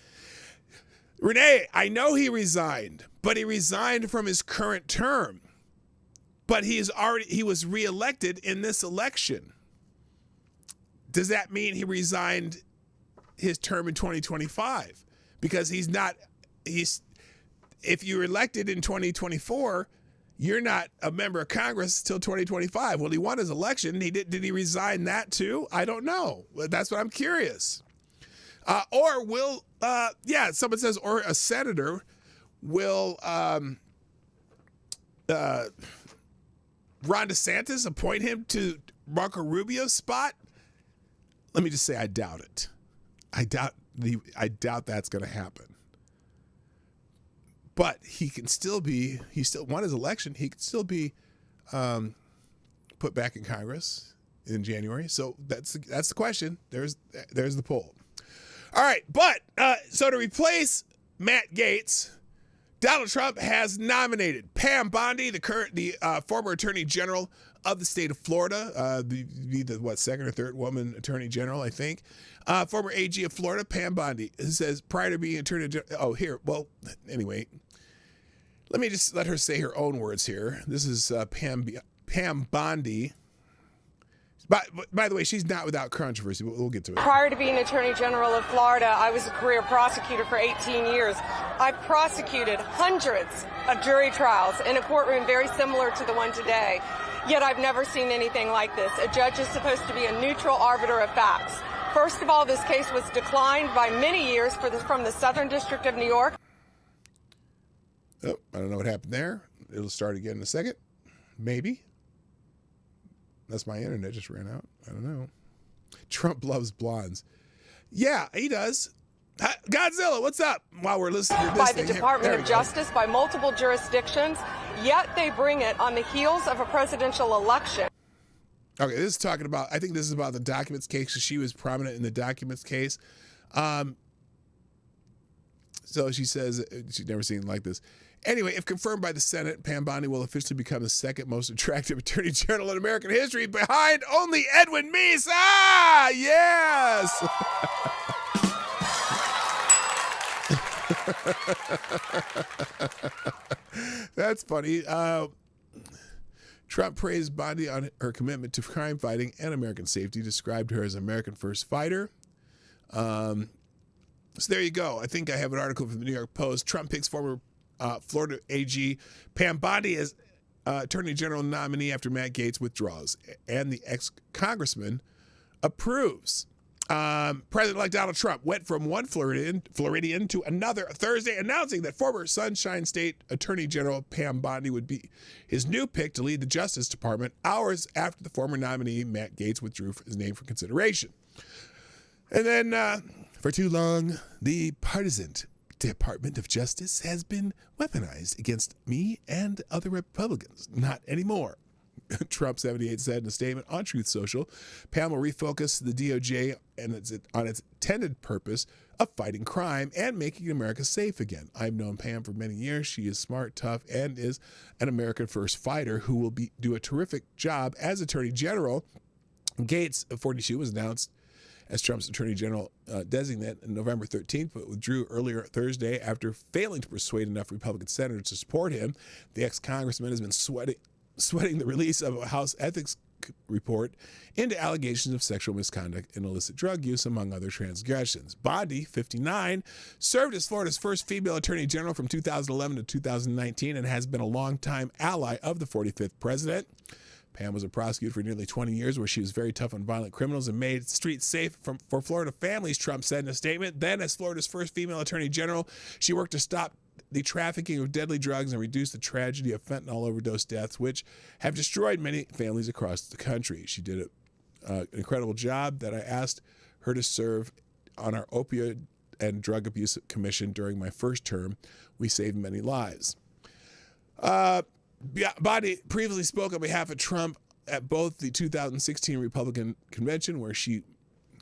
Speaker 2: Renee, I know he resigned, but he resigned from his current term. But he was reelected in this election. Does that mean he resigned his term in 2025? Because if you're elected in 2024, you're not a member of Congress till 2025. Well, he won his election. Did he resign that too? I don't know. That's what I'm curious. Or will, someone says, or a senator will Ron DeSantis appoint him to Marco Rubio's spot? Let me just say, I doubt it. I doubt that's going to happen. But he still won his election. He can still be put back in Congress in January. So that's the question. There's the poll. All right, but so to replace Matt Gaetz, Donald Trump has nominated Pam Bondi, the former Attorney General of the state of Florida, the second or third woman Attorney General, I think. Former AG of Florida, Pam Bondi, who says prior to being Attorney General. Anyway, let me just let her say her own words here. This is Pam Bondi. By the way, she's not without controversy, but we'll get to it.
Speaker 8: Prior to being Attorney General of Florida, I was a career prosecutor for 18 years. I prosecuted hundreds of jury trials in a courtroom very similar to the one today. Yet I've never seen anything like this. A judge is supposed to be a neutral arbiter of facts. First of all, this case was declined by many years from the Southern District of New York.
Speaker 2: Oh, I don't know what happened there. It'll start again in a second. Maybe. That's my internet just ran out. I don't know. Trump loves blondes. Yeah, he does. Godzilla, what's up? While we're listening to this
Speaker 8: by the Department of Justice, by multiple jurisdictions, yet they bring it on the heels of a presidential election.
Speaker 2: Okay, this is talking about, I think this is about the documents case, because she was prominent in the documents case. So she says she's never seen like this. Anyway, if confirmed by the Senate, Pam Bondi will officially become the second most attractive Attorney General in American history, behind only Edwin Meese. Ah, yes! That's funny. Trump praised Bondi on her commitment to crime fighting and American safety, described her as American first fighter. So there you go. I think I have an article from the New York Post. Trump picks former Florida AG Pam Bondi as Attorney General nominee after Matt Gaetz withdraws, and the ex-congressman approves. President-elect Donald Trump went from one Floridian to another Thursday, announcing that former Sunshine State Attorney General Pam Bondi would be his new pick to lead the Justice Department hours after the former nominee Matt Gaetz withdrew his name for consideration. And then, for too long, the partisan Department of Justice has been weaponized against me and other Republicans. Not anymore. Trump 78 said in a statement on Truth Social. Pam will refocus the DOJ on its intended purpose of fighting crime and making America safe again. I've known Pam for many years. She is smart, tough, and is an American first fighter who will do a terrific job as Attorney General. Gaetz, of 42, was announced as Trump's Attorney General designate on November 13th, but withdrew earlier Thursday after failing to persuade enough Republican senators to support him. The ex-congressman has been sweating the release of a House ethics report into allegations of sexual misconduct and illicit drug use, among other transgressions. Bondi, 59, served as Florida's first female attorney general from 2011 to 2019 and has been a longtime ally of the 45th president. Pam was a prosecutor for nearly 20 years, where she was very tough on violent criminals and made streets safe for Florida families, Trump said in a statement. Then, as Florida's first female attorney general, she worked to stop the trafficking of deadly drugs and reduce the tragedy of fentanyl overdose deaths, which have destroyed many families across the country. She did an incredible job that I asked her to serve on our opioid and drug abuse commission during my first term. We saved many lives. Bondi previously spoke on behalf of Trump at both the 2016 Republican convention, where she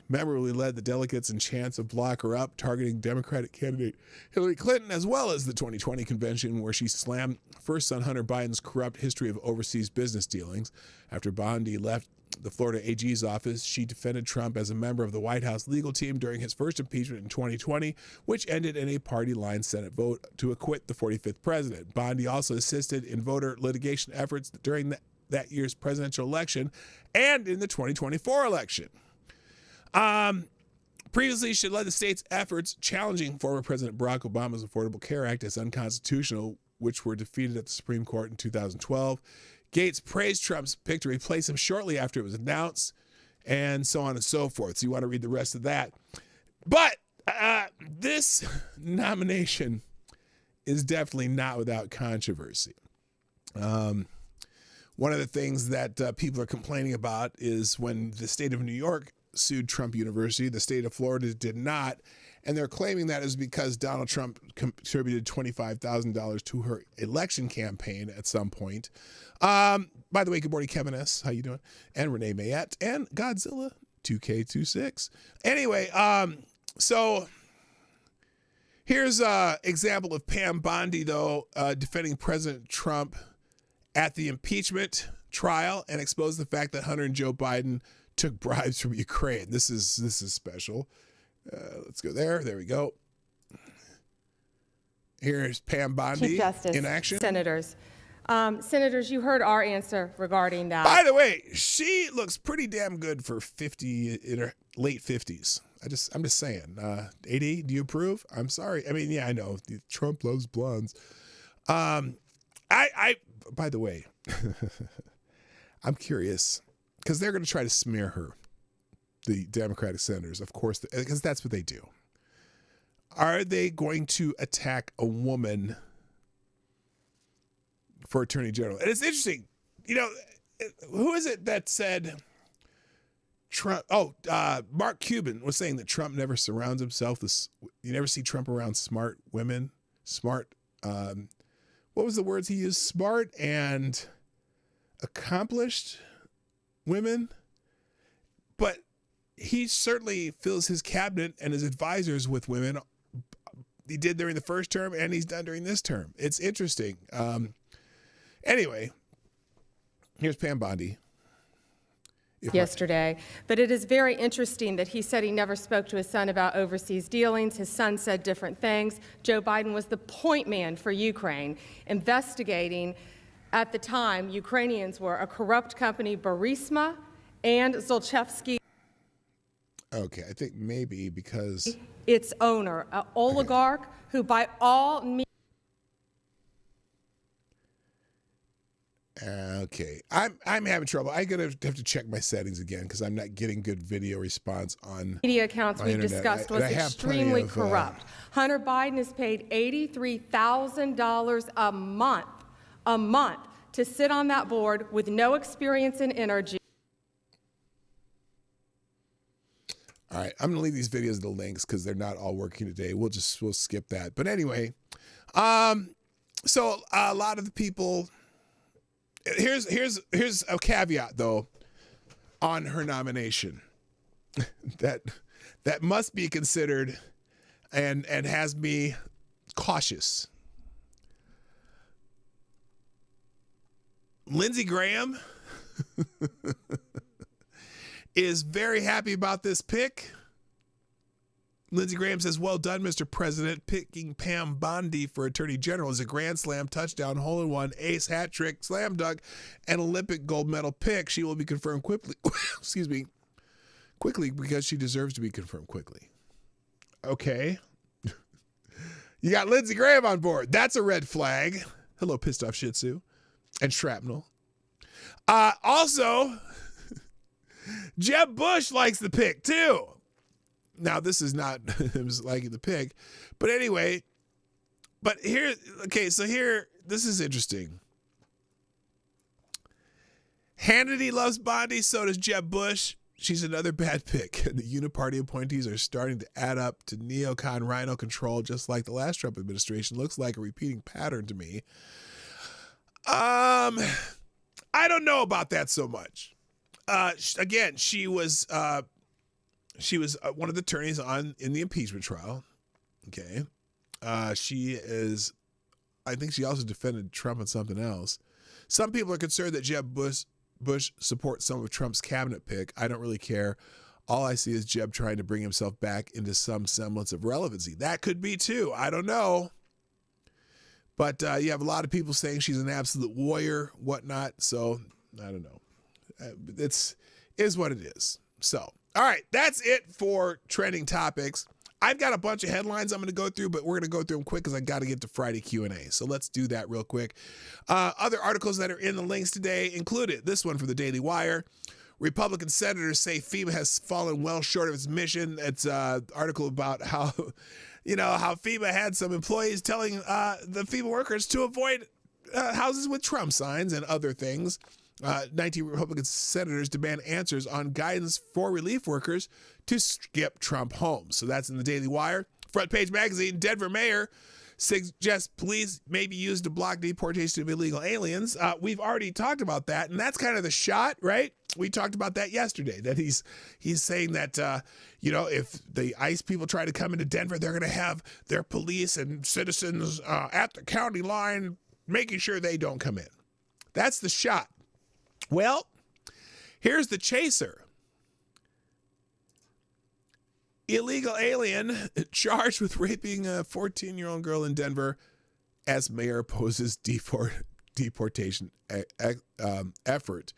Speaker 2: memorably led the delegates in chants of block her up, targeting Democratic candidate Hillary Clinton, as well as the 2020 convention, where she slammed first son Hunter Biden's corrupt history of overseas business dealings. After Bondi left the Florida AG's office, she defended Trump as a member of the White House legal team during his first impeachment in 2020, which ended in a party-line Senate vote to acquit the 45th president. Bondi also assisted in voter litigation efforts during that year's presidential election and in the 2024 election. Previously, she led the state's efforts challenging former President Barack Obama's Affordable Care Act as unconstitutional, which were defeated at the Supreme Court in 2012. Gaetz praised Trump's pick to replace him shortly after it was announced, and so on and so forth. So you want to read the rest of that. But this nomination is definitely not without controversy. One of the things that people are complaining about is when the state of New York sued Trump University, the state of Florida did not, and they're claiming that is because Donald Trump contributed $25,000 to her election campaign at some point. By the way, good morning, Kevin S. How you doing? And Renee Mayette and Godzilla 2K26. Anyway, so here's an example of Pam Bondi, though, defending President Trump at the impeachment trial and exposed the fact that Hunter and Joe Biden took bribes from Ukraine. This is special. Let's go there. There we go. Here's Pam Bondi
Speaker 9: Chief Justice,
Speaker 2: in action.
Speaker 9: Senators, you heard our answer regarding that.
Speaker 2: By the way, she looks pretty damn good for 50 in her late 50s. I'm just saying. AD, do you approve? I'm sorry. I mean, yeah, I know Trump loves blondes. By the way, I'm curious, because they're going to try to smear her, the Democratic senators, of course, because that's what they do. Are they going to attack a woman for Attorney General? And it's interesting, who is it that said Trump? Mark Cuban was saying that Trump never surrounds himself with, you never see Trump around smart women, what was the words he used? Smart and accomplished women. But he certainly fills his cabinet and his advisors with women. He did during the first term, and he's done during this term. It's interesting. Anyway, here's Pam Bondi.
Speaker 9: Yesterday, but it is very interesting that he said he never spoke to his son about overseas dealings. His son said different things. Joe Biden was the point man for Ukraine, investigating At the time, Ukrainians were a corrupt company, Burisma and Zlochevsky.
Speaker 2: Okay, I think maybe because
Speaker 9: Its owner, an oligarch who by all means.
Speaker 2: Okay, I'm having trouble. I'm gonna have to check my settings again because I'm not getting good video response on
Speaker 9: Media accounts we
Speaker 2: internet.
Speaker 9: discussed was
Speaker 2: I have
Speaker 9: extremely
Speaker 2: plenty of,
Speaker 9: corrupt. Hunter Biden is paid $83,000 a month to sit on that board with no experience in energy.
Speaker 2: All right, I'm gonna leave these videos the links because they're not all working today. We'll skip that. But anyway, so a lot of the people. Here's a caveat though on her nomination that must be considered and has me cautious. Lindsey Graham is very happy about this pick. Lindsey Graham says, "Well done, Mr. President. Picking Pam Bondi for Attorney General is a grand slam, touchdown, hole-in-one, ace, hat trick, slam dunk, and Olympic gold medal pick. She will be confirmed quickly." Excuse me, quickly because she deserves to be confirmed quickly. Okay, you got Lindsey Graham on board. That's a red flag. Hello, pissed off Shih Tzu and shrapnel. Also, Jeb Bush likes the pick too. Now, this is not him liking the pick, but anyway, but here, okay, so here, this is interesting. Hannity loves Bondi, so does Jeb Bush. She's another bad pick. The uniparty appointees are starting to add up to neocon rhino control, just like the last Trump administration. Looks like a repeating pattern to me. I don't know about that so much. Again, she was one of the attorneys in the impeachment trial. Okay. She is, I think she also defended Trump on something else. Some people are concerned that Jeb Bush supports some of Trump's cabinet pick. I don't really care. All I see is Jeb trying to bring himself back into some semblance of relevancy. That could be too. I don't know. But you have a lot of people saying she's an absolute warrior, whatnot. So I don't know. It's what it is. So. All right, that's it for trending topics. I've got a bunch of headlines I'm going to go through, but we're going to go through them quick because I got to get to Friday Q&A. So let's do that real quick. Other articles that are in the links today included this one for the Daily Wire. Republican senators say FEMA has fallen well short of its mission. It's an article about how FEMA had some employees telling the FEMA workers to avoid houses with Trump signs and other things. 19 Republican senators demand answers on guidance for relief workers to skip Trump homes. So that's in the Daily Wire. Front Page Magazine, Denver mayor suggests police may be used to block deportation of illegal aliens. We've already talked about that, and that's kind of the shot, right? We talked about that yesterday, that he's saying that, if the ICE people try to come into Denver, they're going to have their police and citizens at the county line making sure they don't come in. That's the shot. Well, here's the chaser. Illegal alien charged with raping a 14-year-old girl in Denver as mayor opposes deportation effort.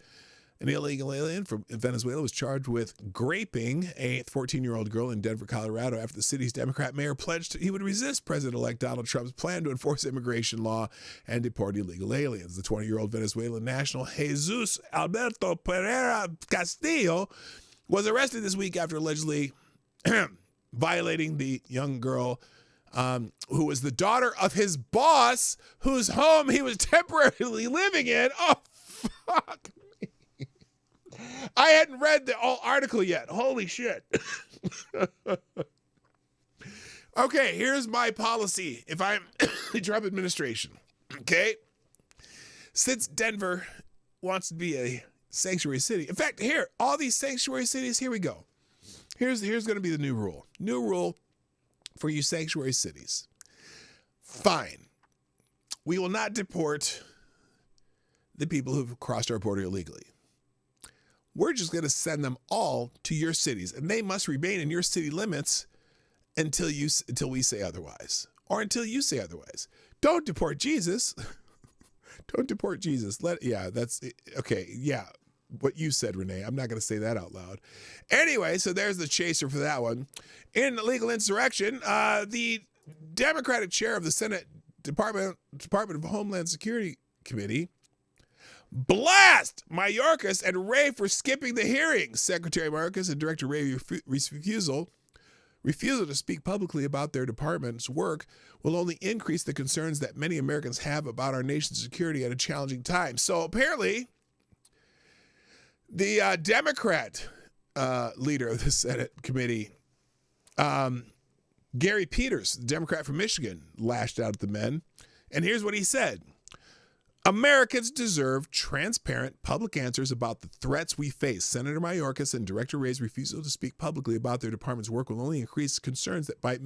Speaker 2: An illegal alien from Venezuela was charged with graping a 14-year-old girl in Denver, Colorado, after the city's Democrat mayor pledged he would resist President-elect Donald Trump's plan to enforce immigration law and deport illegal aliens. The 20-year-old Venezuelan national Jesus Alberto Pereira Castillo was arrested this week after allegedly violating the young girl who was the daughter of his boss, whose home he was temporarily living in. Oh, fuck. I hadn't read the whole article yet. Holy shit. Okay, here's my policy if I'm the Trump administration. Okay? Since Denver wants to be a sanctuary city. In fact, here, all these sanctuary cities, here we go. Here's going to be the new rule. New rule for you sanctuary cities. Fine. We will not deport the people who've crossed our border illegally. We're just going to send them all to your cities, and they must remain in your city limits until we say otherwise, or until you say otherwise. Don't deport Jesus. Don't deport Jesus. That's okay. Yeah. What you said, Renee. I'm not going to say that out loud. Anyway, so there's the chaser for that one. In legal insurrection, the Democratic chair of the Senate Department of Homeland Security Committee blast Mayorkas and Wray for skipping the hearings. Secretary Mayorkas and Director Wray's refusal to speak publicly about their department's work will only increase the concerns that many Americans have about our nation's security at a challenging time. So apparently, the Democrat leader of the Senate committee, Gary Peters, the Democrat from Michigan, lashed out at the men. And here's what he said. Americans deserve transparent public answers about the threats we face. Senator Mayorkas and Director Wray's refusal to speak publicly about their department's work will only increase concerns that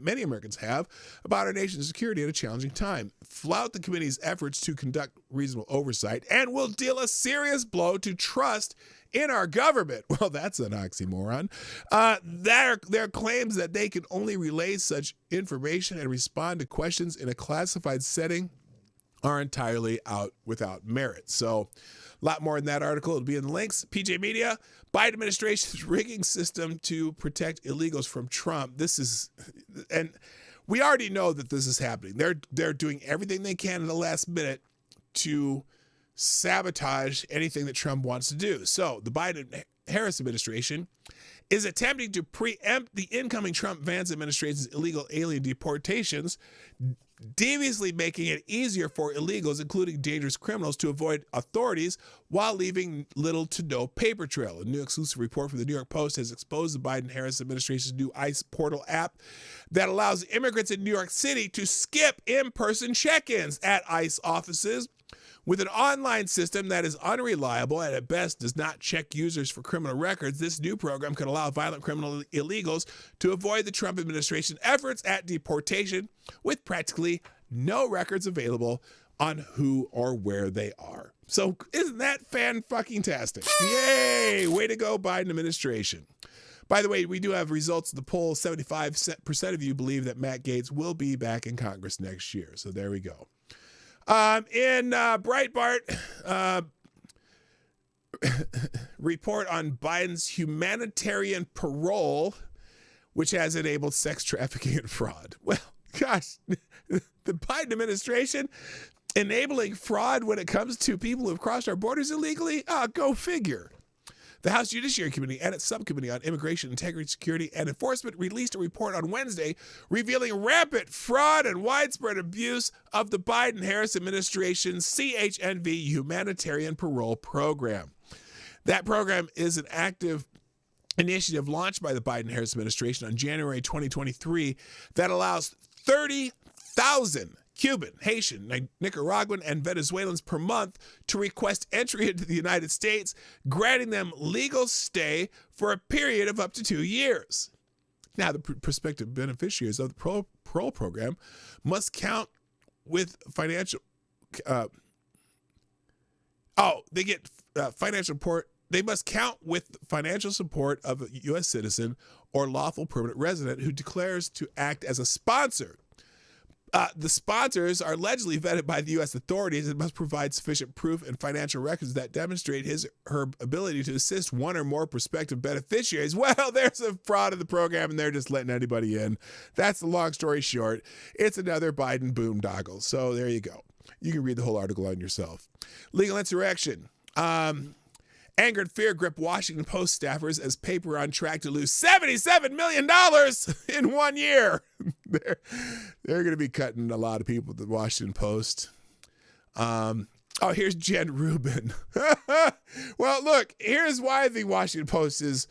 Speaker 2: many Americans have about our nation's security at a challenging time, flout the committee's efforts to conduct reasonable oversight, and will deal a serious blow to trust in our government. Well, that's an oxymoron. Their claims that they can only relay such information and respond to questions in a classified setting are entirely without merit. So a lot more in that article. It'll be in the links. PJ Media, Biden administration's rigging system to protect illegals from Trump. And we already know that this is happening. They're doing everything they can in the last minute to sabotage anything that Trump wants to do. So the Biden-Harris administration is attempting to preempt the incoming Trump-Vance administration's illegal alien deportations, deviously making it easier for illegals, including dangerous criminals, to avoid authorities while leaving little to no paper trail. A new exclusive report from the New York Post has exposed the Biden-Harris administration's new ICE portal app that allows immigrants in New York City to skip in-person check-ins at ICE offices. With an online system that is unreliable and at best does not check users for criminal records, this new program could allow violent criminal illegals to avoid the Trump administration's efforts at deportation with practically no records available on who or where they are. So isn't that fan-fucking-tastic? Yay! Way to go, Biden administration. By the way, we do have results of the poll. 75% of you believe that Matt Gaetz will be back in Congress next year. So there we go. In Breitbart, report on Biden's humanitarian parole, which has enabled sex trafficking and fraud. Well, gosh, the Biden administration enabling fraud when it comes to people who have crossed our borders illegally? Go figure. The House Judiciary Committee and its subcommittee on immigration, integrity, security, and enforcement released a report on Wednesday revealing rampant fraud and widespread abuse of the Biden-Harris administration's CHNV humanitarian parole program. That program is an active initiative launched by the Biden-Harris administration on January 2023 that allows 30,000 Cuban, Haitian, Nicaraguan, and Venezuelans per month to request entry into the United States, granting them legal stay for a period of up to 2 years. Now, the prospective beneficiaries of the parole program must count with financial. They must count with financial support of a U.S. citizen or lawful permanent resident who declares to act as a sponsor. The sponsors are allegedly vetted by the U.S. authorities and must provide sufficient proof and financial records that demonstrate her ability to assist one or more prospective beneficiaries. Well, there's a fraud in the program, and they're just letting anybody in. That's the long story short. It's another Biden boondoggle. So there you go. You can read the whole article on yourself. Legal insurrection. Anger and fear grip Washington Post staffers as paper on track to lose $77 million in 1 year. They're going to be cutting a lot of people at the Washington Post. Here's Jen Rubin. Well, look, here's why the Washington Post is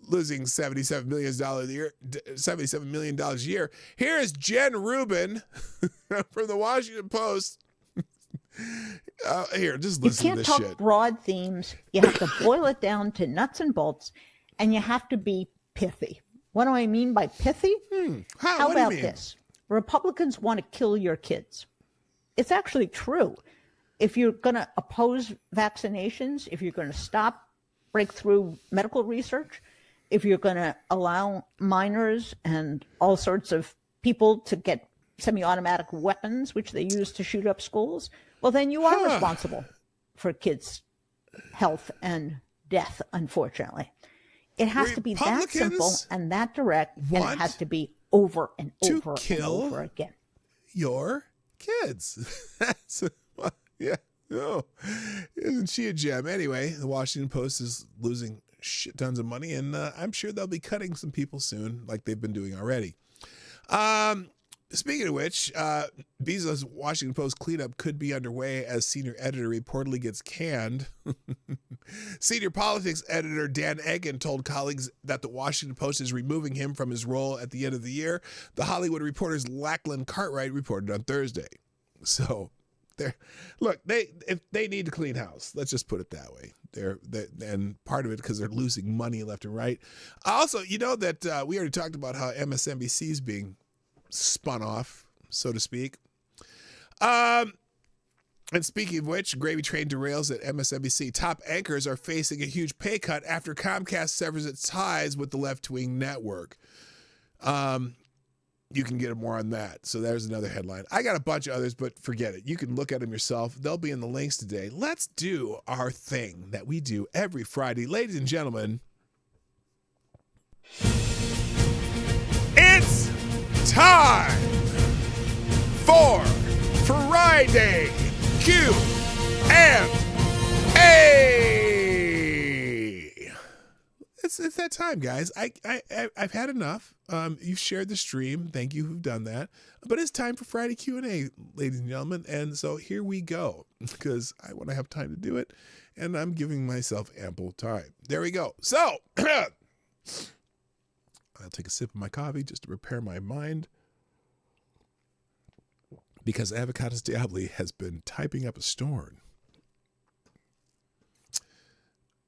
Speaker 2: losing $77 million a year. Here is Jen Rubin from the Washington Post. Here, just listen to this shit.
Speaker 10: You can't talk broad themes. You have to boil it down to nuts and bolts, and you have to be pithy. What do I mean by pithy? How about this? Republicans want to kill your kids. It's actually true. If you're going to oppose vaccinations, if you're going to stop breakthrough medical research, if you're going to allow minors and all sorts of people to get semi-automatic weapons, which they use to shoot up schools, Well, then you are responsible for kids' health and death, unfortunately. It has to be that simple and that direct, and it has to be over and over and over again.
Speaker 2: Your kids. Yeah. Oh, isn't she a gem? Anyway, the Washington Post is losing shit tons of money, and I'm sure they'll be cutting some people soon, like they've been doing already. Speaking of which, Bezos' Washington Post cleanup could be underway as senior editor reportedly gets canned. Senior politics editor Dan Egan told colleagues that the Washington Post is removing him from his role at the end of the year. The Hollywood Reporter's Lachlan Cartwright reported on Thursday. So, if they need to clean house. Let's just put it that way. And part of it because they're losing money left and right. Also, you know that we already talked about how MSNBC is being spun off, so to speak. And speaking of which, gravy train derails at MSNBC. Top anchors are facing a huge pay cut after Comcast severs its ties with the left-wing network. You can get more on that. So there's another headline. I got a bunch of others, but forget it. You can look at them yourself. They'll be in the links today. Let's do our thing that we do every Friday. Ladies and gentlemen, it's time for Friday Q&A. It's that time, guys. I've had enough. You've shared the stream. Thank you who've done that. But it's time for Friday Q&A, ladies and gentlemen. And so here we go, because I want to have time to do it, and I'm giving myself ample time. There we go. So I'll take a sip of my coffee just to prepare my mind, because Avocados Diabli has been typing up a storm.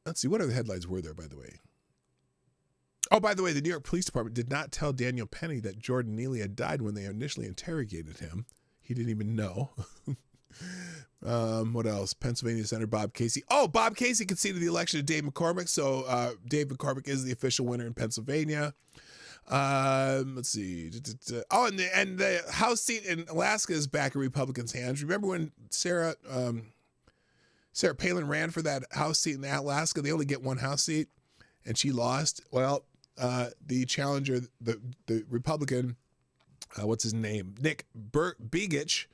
Speaker 2: Let's see, what other headlines were there, by the way? Oh, by the way, the New York Police Department did not tell Daniel Penny that Jordan Neely had died when they initially interrogated him. He didn't even know. What else? Pennsylvania Senator Bob Casey. Oh, Bob Casey conceded the election to Dave McCormick, so Dave McCormick is the official winner in Pennsylvania. Let's see. Oh, and the House seat in Alaska is back in Republicans' hands. Remember when Sarah Palin ran for that House seat in Alaska? They only get one House seat, and she lost. Well, the challenger, the Republican, what's his name? Nick Begich,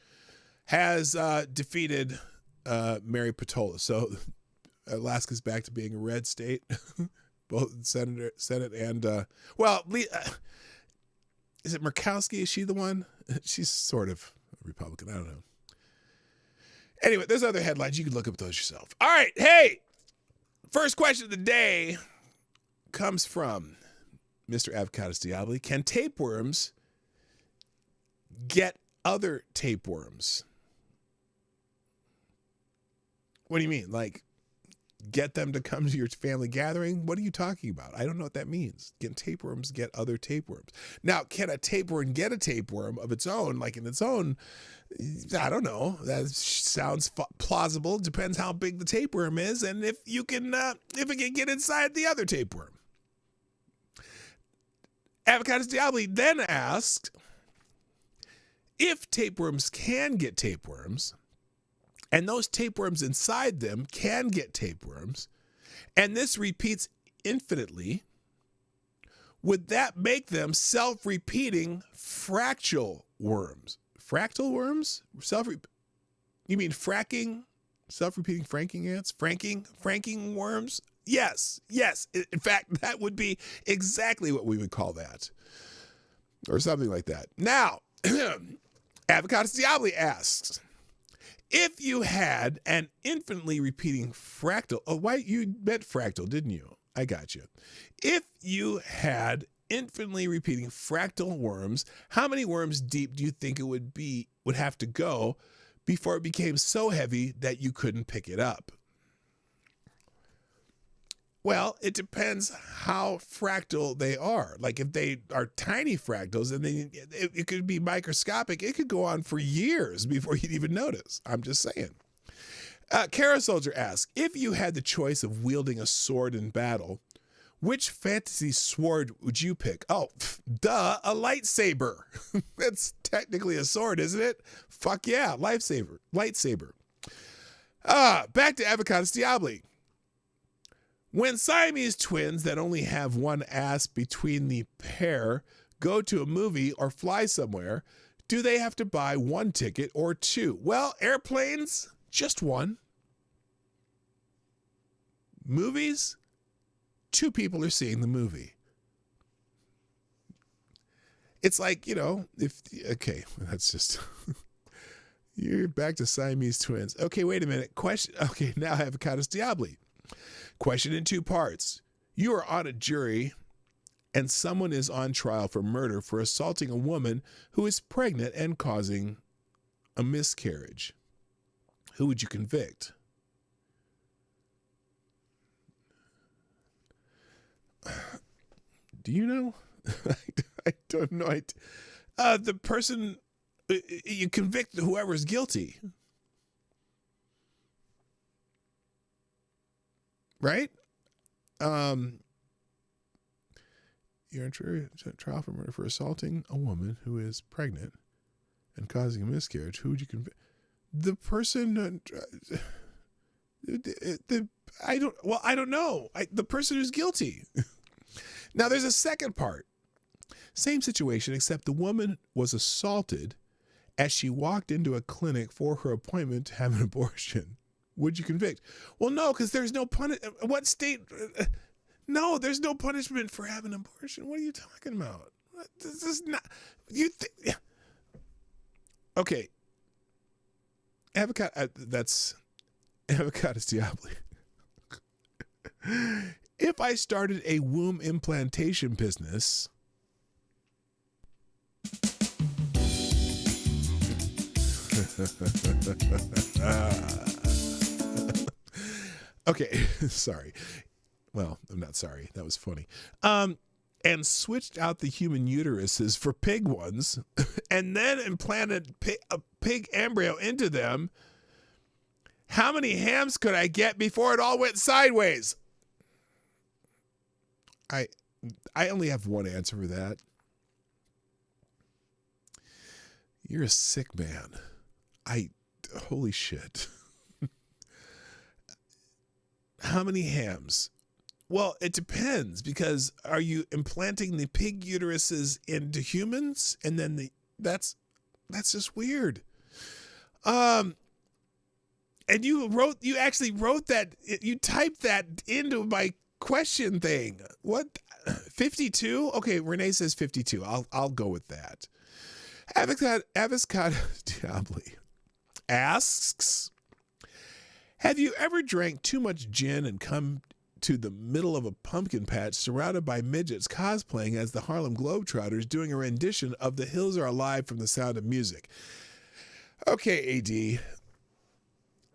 Speaker 2: has defeated Mary Patola. So Alaska's back to being a red state. Both Senate and, is it Murkowski? Is she the one? She's sort of a Republican. I don't know. Anyway, there's other headlines. You can look up those yourself. All right. Hey, first question of the day comes from Mr. Avocados Diabli. Can tapeworms get other tapeworms? What do you mean? Like, get them to come to your family gathering? What are you talking about? I don't know what that means. Can tapeworms get other tapeworms? Now, can a tapeworm get a tapeworm of its own, like in its own? I don't know. That sounds plausible. Depends how big the tapeworm is and if you can, if it can get inside the other tapeworm. Avocados Diabli then asked, if tapeworms can get tapeworms, and those tapeworms inside them can get tapeworms, and this repeats infinitely, would that make them self-repeating fractal worms? Fractal worms? You mean fracking? Self-repeating franking ants? Franking worms? Yes. In fact, that would be exactly what we would call that. Or something like that. Now, Avocados Diabli asks, if you had an infinitely repeating fractal, you meant fractal, didn't you? I got you. If you had infinitely repeating fractal worms, how many worms deep do you think it would have to go before it became so heavy that you couldn't pick it up? Well, it depends how fractal they are. Like if they are tiny fractals and it could be microscopic, it could go on for years before you'd even notice. I'm just saying. Kara Soldier asks, if you had the choice of wielding a sword in battle, which fantasy sword would you pick? Oh, duh, a lightsaber. It's technically a sword, isn't it? Fuck yeah, lightsaber. Back to Avocados Diabli. When Siamese twins that only have one ass between the pair go to a movie or fly somewhere, do they have to buy one ticket or two? Well, airplanes, just one. Movies, two people are seeing the movie. It's like, okay, that's just, you're back to Siamese twins. Okay, wait a minute. Question. Okay, now Avocados Diabli. Question in two parts. You are on a jury and someone is on trial for murder for assaulting a woman who is pregnant and causing a miscarriage. Who would you convict? Do you know? I don't know. The person, you convict whoever's guilty. Right? You're in trial for murder for assaulting a woman who is pregnant and causing a miscarriage. Who would you convict? The person, I don't know. The person who's guilty. Now, there's a second part. Same situation, except the woman was assaulted as she walked into a clinic for her appointment to have an abortion. Would you convict? Well, no, because there's no punishment. What state? No, there's no punishment for having an abortion. What are you talking about? This is not. Okay. That's Avocados Diabli. If I started a womb implantation business, okay, sorry. Well, I'm not sorry. That was funny. And switched out the human uteruses for pig ones and then implanted a pig embryo into them, how many hams could I get before it all went sideways? I only have one answer for that. You're a sick man. Holy shit. How many hams? Well, it depends, because are you implanting the pig uteruses into humans? And then that's just weird. And you actually wrote that, you typed that into my question thing. What? 52? Okay, Renee says 52. I'll go with that. Avocados Diabli asks, have you ever drank too much gin and come to the middle of a pumpkin patch surrounded by midgets cosplaying as the Harlem Globetrotters doing a rendition of The Hills Are Alive from The Sound of Music? Okay, AD.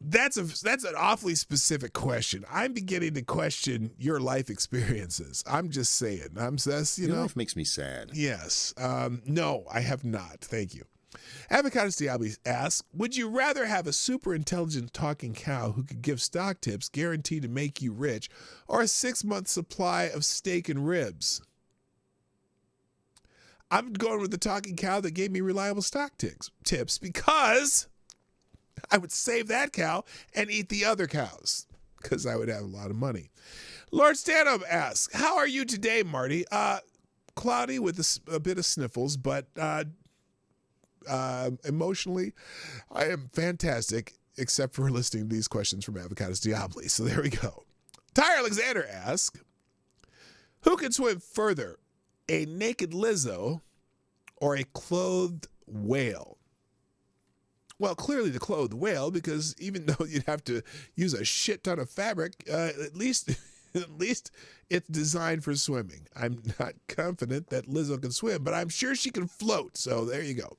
Speaker 2: That's an awfully specific question. I'm beginning to question your life experiences. I'm just saying. Your
Speaker 11: life makes me sad.
Speaker 2: Yes. No, I have not. Thank you. Avocados Diabli asks, would you rather have a super intelligent talking cow who could give stock tips guaranteed to make you rich, or a 6-month supply of steak and ribs? I'm going with the talking cow that gave me reliable stock tips because I would save that cow and eat the other cows because I would have a lot of money. Lord Stanhope asks, how are you today, Marty? Cloudy with a bit of sniffles, but emotionally, I am fantastic, except for listening to these questions from Avocados Diabli. So there we go. Ty Alexander asks, who can swim further, a naked Lizzo or a clothed whale? Well, clearly the clothed whale, because even though you'd have to use a shit ton of fabric, at least it's designed for swimming. I'm not confident that Lizzo can swim, but I'm sure she can float. So there you go.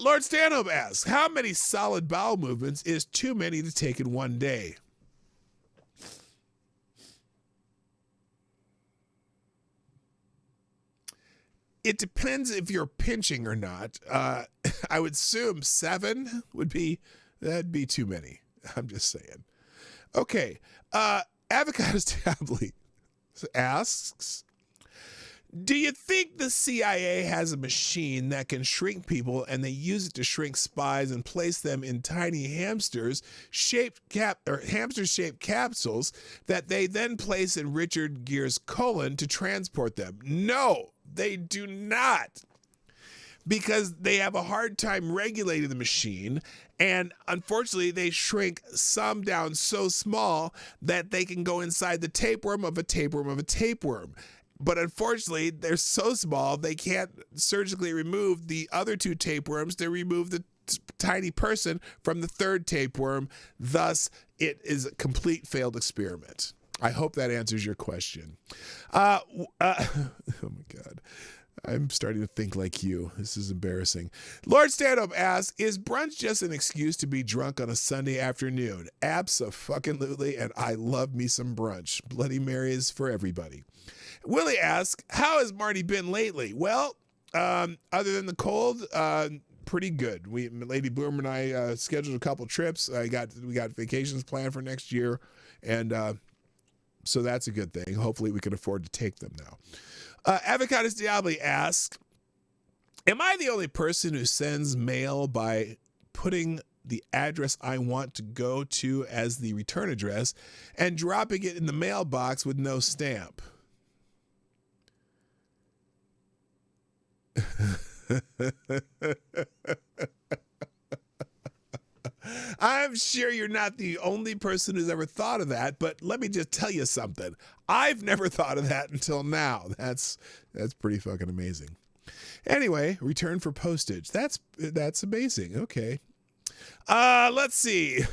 Speaker 2: Lord Stanhope asks, how many solid bowel movements is too many to take in one day? It depends if you're pinching or not. I would assume 7 that'd be too many. I'm just saying. Okay. Avocados Diabli asks, Do you think the CIA has a machine that can shrink people and they use it to shrink spies and place them in tiny hamster-shaped capsules that they then place in Richard Gere's colon to transport them? No, they do not. Because they have a hard time regulating the machine, and unfortunately they shrink some down so small that they can go inside the tapeworm of a tapeworm of a tapeworm. But unfortunately, they're so small they can't surgically remove the other two tapeworms to remove the tiny person from the third tapeworm. Thus, it is a complete failed experiment. I hope that answers your question. Oh my God. I'm starting to think like you. This is embarrassing. Lord Stand-Up asks, is brunch just an excuse to be drunk on a Sunday afternoon? Abso-fucking-lutely, and I love me some brunch. Bloody Marys for everybody. Willie asks, how has Marty been lately? Well, other than the cold, pretty good. Lady Bloomer and I scheduled a couple trips. We got vacations planned for next year, and so that's a good thing. Hopefully we can afford to take them now. Avocados Diabli asks, am I the only person who sends mail by putting the address I want to go to as the return address and dropping it in the mailbox with no stamp? I'm sure you're not the only person who's ever thought of that, but let me just tell you something. I've never thought of that until now. That's pretty fucking amazing. Anyway, return for postage. That's amazing. Okay. Let's see.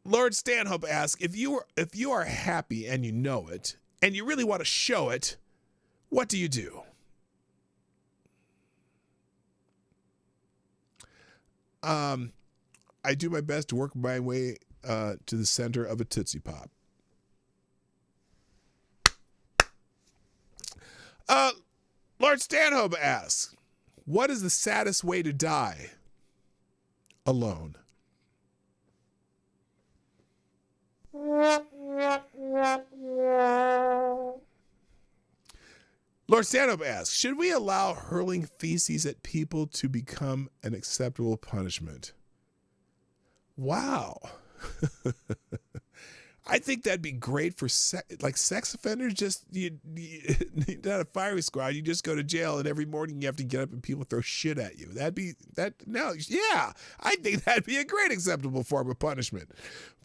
Speaker 2: Lord Stanhope asks, if you are happy and you know it, and you really want to show it, what do you do? I do my best to work my way to the center of a Tootsie Pop. Lord Stanhope asks, what is the saddest way to die? Alone. Lord Stanhope asks, should we allow hurling feces at people to become an acceptable punishment? Wow. I think that'd be great for sex offenders. Just you not a firing squad. You just go to jail, and every morning you have to get up and people throw shit at you. I think that'd be a great acceptable form of punishment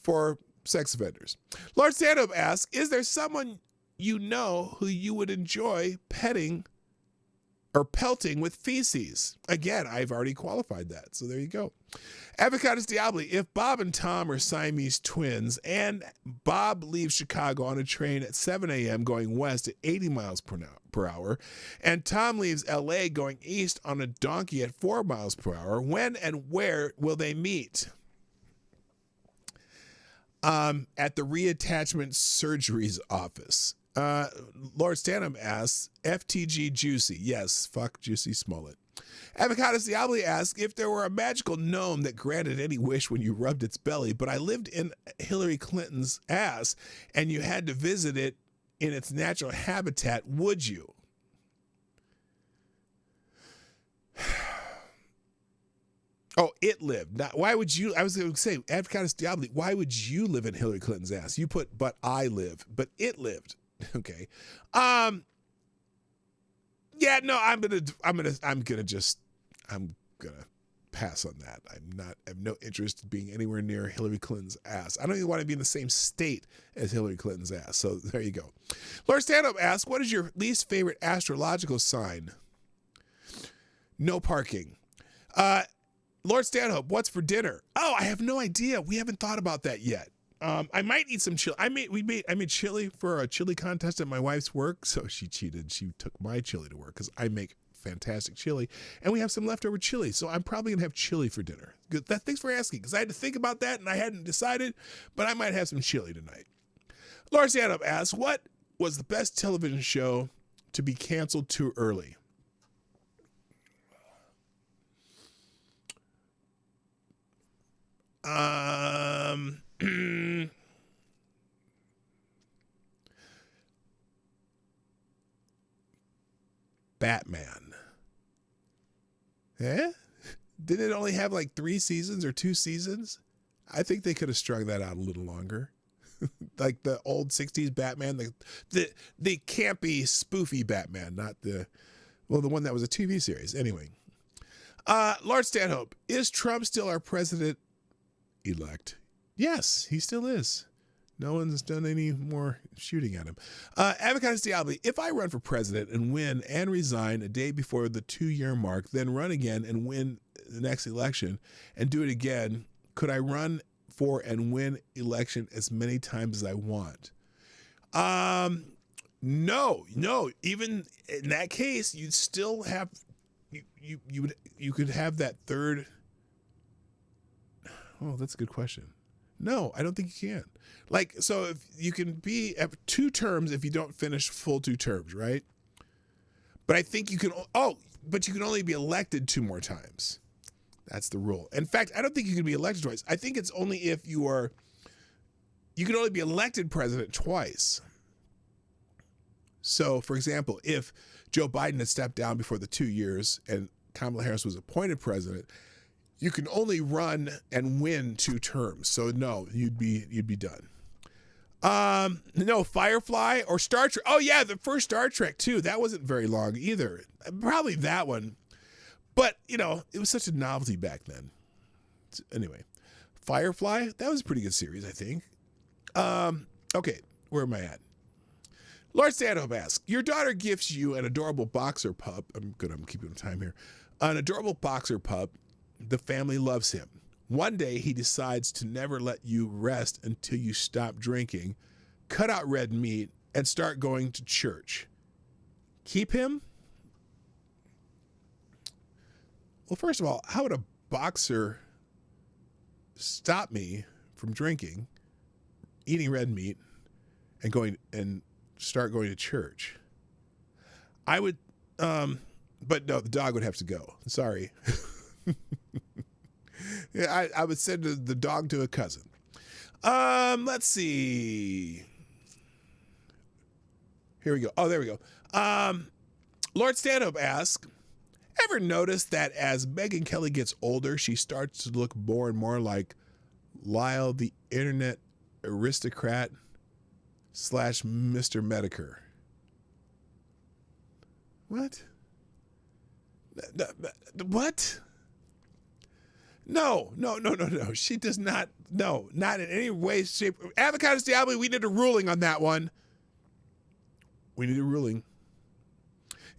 Speaker 2: for sex offenders. Lord Stanhope asks, is there someone you know who you would enjoy petting or pelting with feces? Again, I've already qualified that, so there you go. Avocados Diabli, if Bob and Tom are Siamese twins and Bob leaves Chicago on a train at 7 a.m. going west at 80 miles per hour, and Tom leaves L.A. going east on a donkey at 4 miles per hour, when and where will they meet? At the reattachment surgery's office. Lord Stanham asks, FTG Jussie. Yes, fuck Jussie Smollett. Avocados Diabli asks, if there were a magical gnome that granted any wish when you rubbed its belly, but I lived in Hillary Clinton's ass and you had to visit it in its natural habitat, would you? Oh, it lived. Now, why would you? I was going to say, Avocados Diabli, why would you live in Hillary Clinton's ass? You put, but I live, but it lived. Okay. Yeah, no, I'm gonna pass on that. I have no interest in being anywhere near Hillary Clinton's ass. I don't even want to be in the same state as Hillary Clinton's ass. So there you go. Laura Stanhope asks, what is your least favorite astrological sign? No parking. Lord Stanhope, what's for dinner? Oh, I have no idea. We haven't thought about that yet. I might eat some chili. I made chili for a chili contest at my wife's work. So she cheated. She took my chili to work because I make fantastic chili, and we have some leftover chili. So I'm probably gonna have chili for dinner. Good. Thanks for asking, because I had to think about that and I hadn't decided, but I might have some chili tonight. Laura Stanhope asks, what was the best television show to be canceled too early? Did it only have like 3 seasons or 2 seasons? I think they could have strung that out a little longer. Like the old 60s Batman, the campy, spoofy Batman, not the one that was a TV series. Anyway, Lord Stanhope, is Trump still our president-elect? Yes, he still is. No one's done any more shooting at him. Avocados Diabli, if I run for president and win and resign a day before the 2-year mark, then run again and win the next election and do it again, could I run for and win election as many times as I want? No. Even in that case, you'd still have you could have that third. Oh, that's a good question. No, I don't think you can. Like, so if you can be at 2 terms if you don't finish full 2 terms, right? But I think you can. But you can only be elected 2 more times. That's the rule. In fact, I don't think you can be elected twice. I think it's only if you can only be elected president twice. So, for example, if Joe Biden had stepped down before the 2 years and Kamala Harris was appointed president, you can only run and win 2 terms. So no, you'd be done. No, Firefly or Star Trek. Oh yeah, the first Star Trek too. That wasn't very long either. Probably that one. But, it was such a novelty back then. Anyway, Firefly, that was a pretty good series, I think. Okay, where am I at? Lord Stanhope asks, your daughter gifts you an adorable boxer pup. I'm keeping time here. An adorable boxer pup. The family loves him. One day, he decides to never let you rest until you stop drinking, cut out red meat, and start going to church. Keep him? Well, first of all, how would a boxer stop me from drinking, eating red meat, and start going to church? I would, but no, the dog would have to go. Sorry. Yeah, I would send the dog to a cousin. Let's see. Here we go. Oh, there we go. Lord Stanhope asks, ever notice that as Megyn Kelly gets older, she starts to look more and more like Lyle, the internet aristocrat / Mr. Medicare? What? What? No. She does not. No, not in any way, shape. Avocados Diablo, we need a ruling on that one. We need a ruling.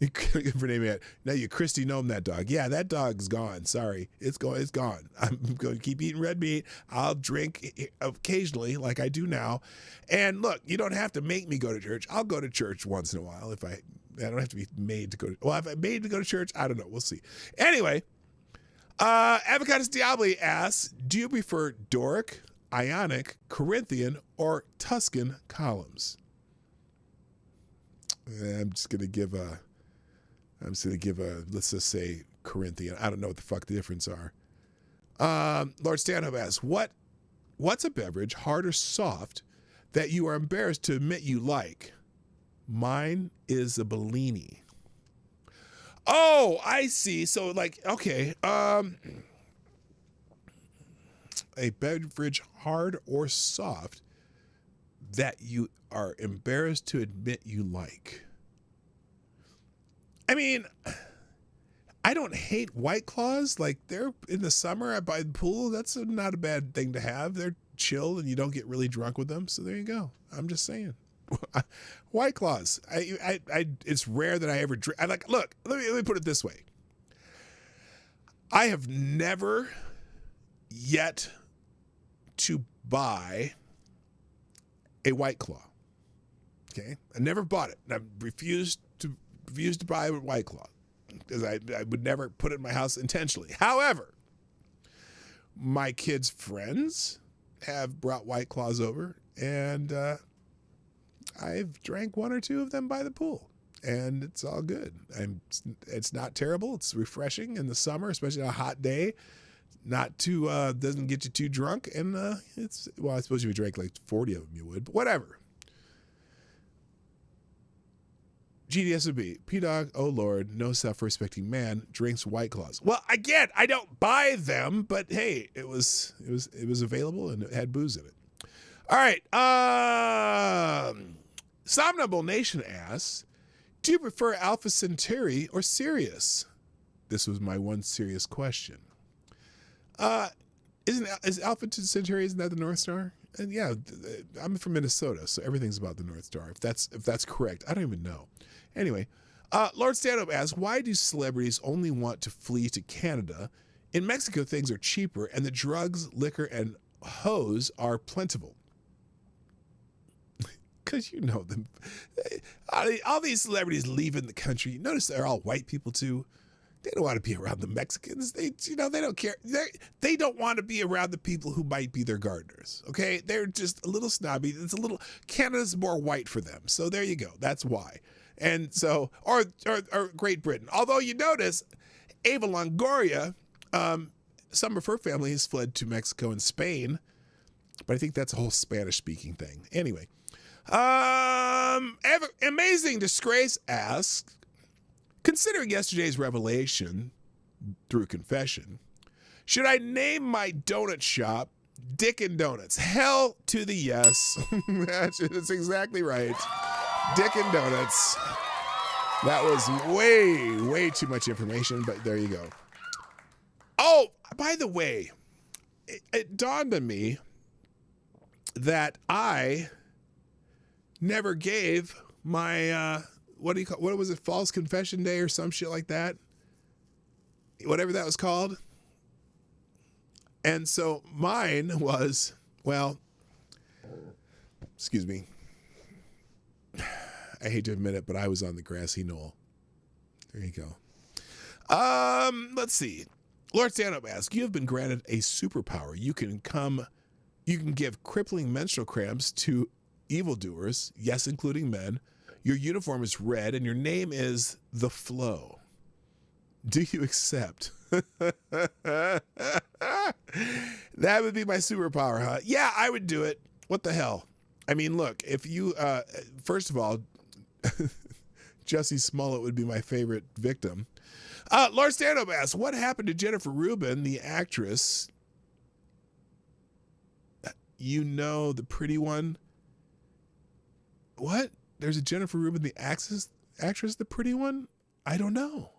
Speaker 2: You couldn't for naming it. Now you Christy Gnome that dog. Yeah, that dog's gone. Sorry. It's gone. I'm going to keep eating red meat. I'll drink occasionally like I do now. And look, you don't have to make me go to church. I'll go to church once in a while if I don't have to be made to go to. Well, if I'm made to go to church, I don't know. We'll see. Anyway, Avocados Diablo asks, do you prefer Doric, Ionic, Corinthian, or Tuscan columns? I'm just going to give a, let's just say Corinthian. I don't know what the fuck the difference are. Lord Stanhope asks, what's a beverage, hard or soft, that you are embarrassed to admit you like? Mine is a Bellini. Oh, I see. So like, okay. A beverage, hard or soft, that you are embarrassed to admit you like. I mean, I don't hate White Claws. Like, they're in the summer by the pool. That's not a bad thing to have. They're chill and you don't get really drunk with them. So there you go. I'm just saying. White Claws. It's rare that I ever drink. Look, let me put it this way. I have never yet to buy a White Claw. Okay? I never bought it. I refused to buy a White Claw because I would never put it in my house intentionally. However, my kids' friends have brought White Claws over, and I've drank 1 or 2 of them by the pool, and it's all good. It's not terrible. It's refreshing in the summer, especially on a hot day. Not too doesn't get you too drunk, and I suppose if you drank like 40 of them, you would, but whatever. GDSOB, P-Dog, oh Lord, no self-respecting man drinks White Claws. Well, again, I don't buy them, but hey, it was available and it had booze in it. All right, Somnambule Nation asks, do you prefer Alpha Centauri or Sirius? This was my one serious question. Is Alpha Centauri, isn't that the North Star? And yeah, I'm from Minnesota, so everything's about the North Star. If that's correct, I don't even know. Anyway, Lord Stand-Up asks, why do celebrities only want to flee to Canada? In Mexico, things are cheaper, and the drugs, liquor, and hoes are plentiful. Because you know them. All these celebrities leaving the country. Notice they're all white people, too. They don't want to be around the Mexicans. They don't care. They don't want to be around the people who might be their gardeners. Okay, they're just a little snobby. Canada's more white for them. So there you go. That's why. And so, or Great Britain. Although you notice, Ava Longoria, some of her family has fled to Mexico and Spain, but I think that's a whole Spanish-speaking thing. Anyway, Amazing Disgrace asks, considering yesterday's revelation through confession, should I name my donut shop Dickin' Donuts? Hell to the yes. That's exactly right. Dickin' Donuts. That was way too much information, but there you go. Oh, by the way, it dawned on me that I never gave my what was it, false confession day or some shit like that, whatever that was called. And so mine was, well, excuse me, I hate to admit it, but I was on the grassy knoll. There you go. Let's see. Lord Stand-Up asks, you have been granted a superpower. You can give crippling menstrual cramps to evildoers, yes, including men. Your uniform is red, and your name is The Flow. Do you accept? That would be my superpower, huh? Yeah, I would do it. What the hell? I mean, look, if you, first of all, Jussie Smollett would be my favorite victim. Lord Stand-Up asks, what happened to Jennifer Rubin, the actress? You know, the pretty one? What? There's a Jennifer Rubin, the actress, the pretty one? I don't know.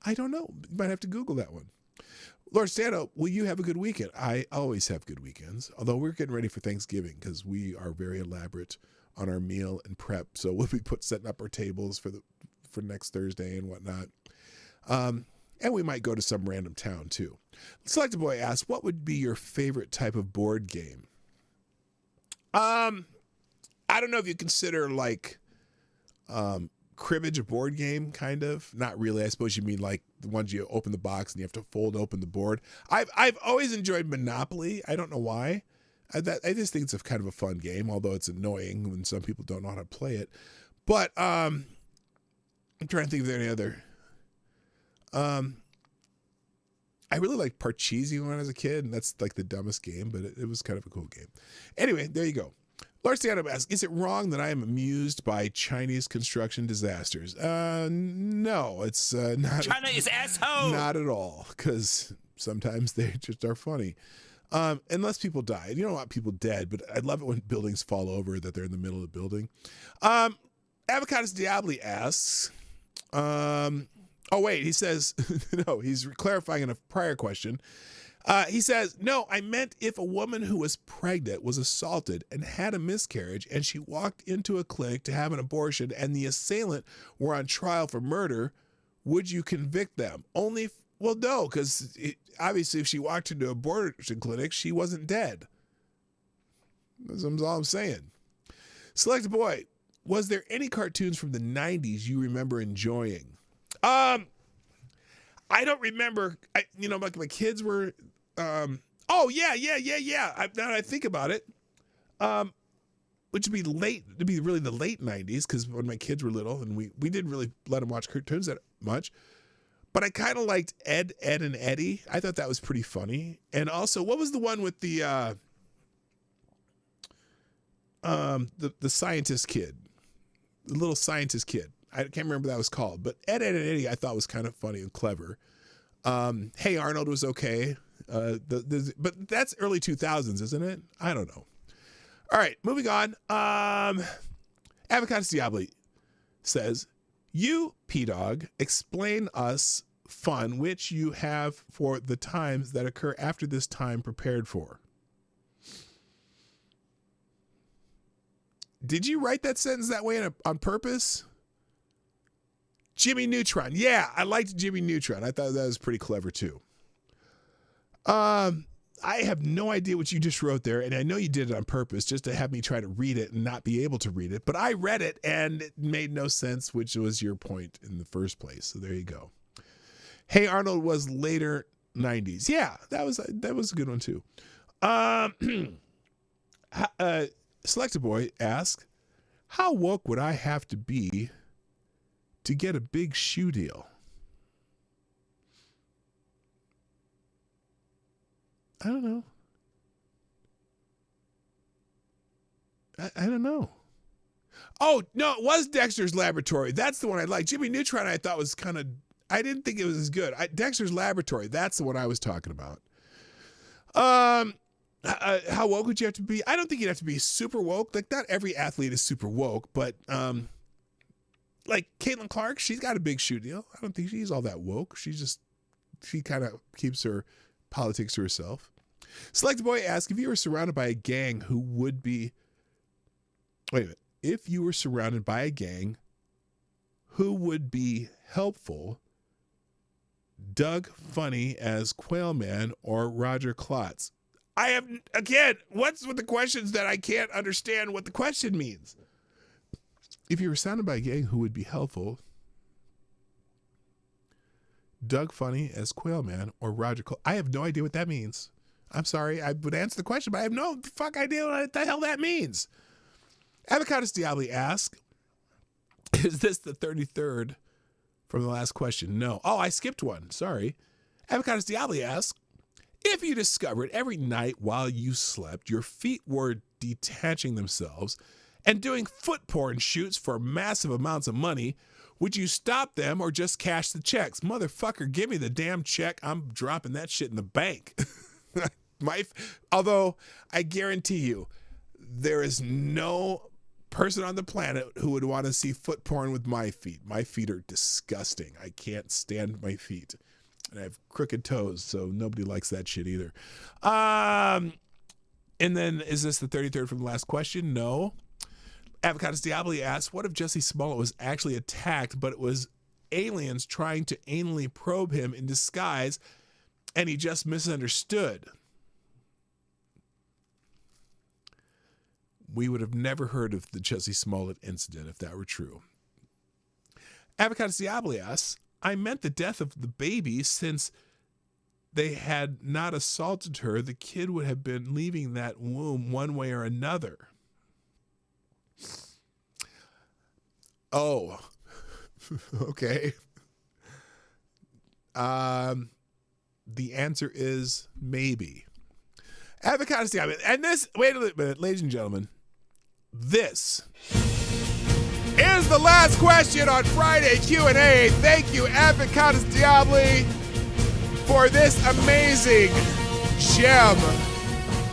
Speaker 2: You might have to Google that one. Lord Stand-Up, will you have a good weekend? I always have good weekends, although we're getting ready for Thanksgiving because we are very elaborate on our meal and prep. So we'll be setting up our tables for next Thursday and whatnot. And we might go to some random town too. Selected Boy asks, what would be your favorite type of board game? I don't know if you consider like cribbage a board game, kind of. Not really. I suppose you mean like the ones you open the box and you have to fold open the board. I've always enjoyed Monopoly. I don't know why. I just think it's a kind of a fun game, although it's annoying when some people don't know how to play it. But I'm trying to think of any other. I really liked Parcheesi when I was a kid, and that's like the dumbest game, but it was kind of a cool game. Anyway, there you go. Lord Stand-Up asks, is it wrong that I am amused by Chinese construction disasters? No, it's not.
Speaker 11: China is asshole.
Speaker 2: Not at all, because sometimes they just are funny. Unless people die. You don't want people dead, but I love it when buildings fall over, that they're in the middle of the building. Avocados Diabli asks, oh, wait, he says, no, he's clarifying in a prior question. He says, no, I meant if a woman who was pregnant was assaulted and had a miscarriage and she walked into a clinic to have an abortion and the assailant were on trial for murder, would you convict them? Well, no, because obviously if she walked into an abortion clinic, she wasn't dead. That's all I'm saying. Select Boy, was there any cartoons from the 90s you remember enjoying? I don't remember. Like my kids were. Oh yeah. Now that I think about it, which would be late. It'd be really the late 90s because when my kids were little and we didn't really let them watch cartoons that much. But I kind of liked Ed, and Eddie. I thought that was pretty funny. And also, what was the one with the scientist kid, the little scientist kid? I can't remember what that was called, but Ed, Ed, and Eddie I thought was kind of funny and clever. Hey Arnold was okay. But that's early 2000s, isn't it? I don't know. All right, moving on. Avocados Diabli says, you, P-Dog, explain us fun which you have for the times that occur after this time prepared for. Did you write that sentence that way on purpose? Jimmy Neutron. Yeah, I liked Jimmy Neutron. I thought that was pretty clever too. I have no idea what you just wrote there, and I know you did it on purpose just to have me try to read it and not be able to read it, but I read it and it made no sense, which was your point in the first place. So there you go. Hey Arnold was later 90s. Yeah, that was a good one too. Selected Boy asks, how woke would I have to be to get a big shoe deal? I don't know. I don't know. Oh, no, it was Dexter's Laboratory. That's the one I liked. Jimmy Neutron I thought was kind of, I didn't think it was as good. Dexter's Laboratory, that's the one I was talking about. How woke would you have to be? I don't think you'd have to be super woke. Like, not every athlete is super woke, but like Caitlin Clark, she's got a big shoe deal. I don't think she's all that woke. She kind of keeps her politics to herself. Selected Boy asks, if you were surrounded by a gang, who would be... Wait a minute. If you were surrounded by a gang, who would be helpful? Doug Funny as Quailman or Roger Klotz? I have, again, what's with the questions that I can't understand what the question means? If you were surrounded by a gang, who would be helpful? Doug Funny as Quailman or Roger Klotz? I have no idea what that means. I'm sorry. I would answer the question, but I have no fuck idea what the hell that means. Avocados Diabli asks, is this the 33rd from the last question? No. Oh, I skipped one. Sorry. Avocados Diabli asks, if you discovered every night while you slept your feet were detaching themselves and doing foot porn shoots for massive amounts of money, would you stop them or just cash the checks? Motherfucker, give me the damn check. I'm dropping that shit in the bank. Although I guarantee you, there is no person on the planet who would want to see foot porn with my feet. My feet are disgusting. I can't stand my feet. And I have crooked toes, so nobody likes that shit either. And then, is this the 33rd from the last question? No. Avocados Diabli asks, what if Jussie Smollett was actually attacked, but it was aliens trying to anally probe him in disguise, and he just misunderstood? We would have never heard of the Jussie Smollett incident if that were true. Avocados Diabli asks, I meant the death of the baby. Since they had not assaulted her, the kid would have been leaving that womb one way or another. Oh, okay. The answer is maybe. Avocados Diabli. And this, wait a minute, ladies and gentlemen, this is the last question on Friday Q&A. Thank you, Avocados Diabli, for this amazing gem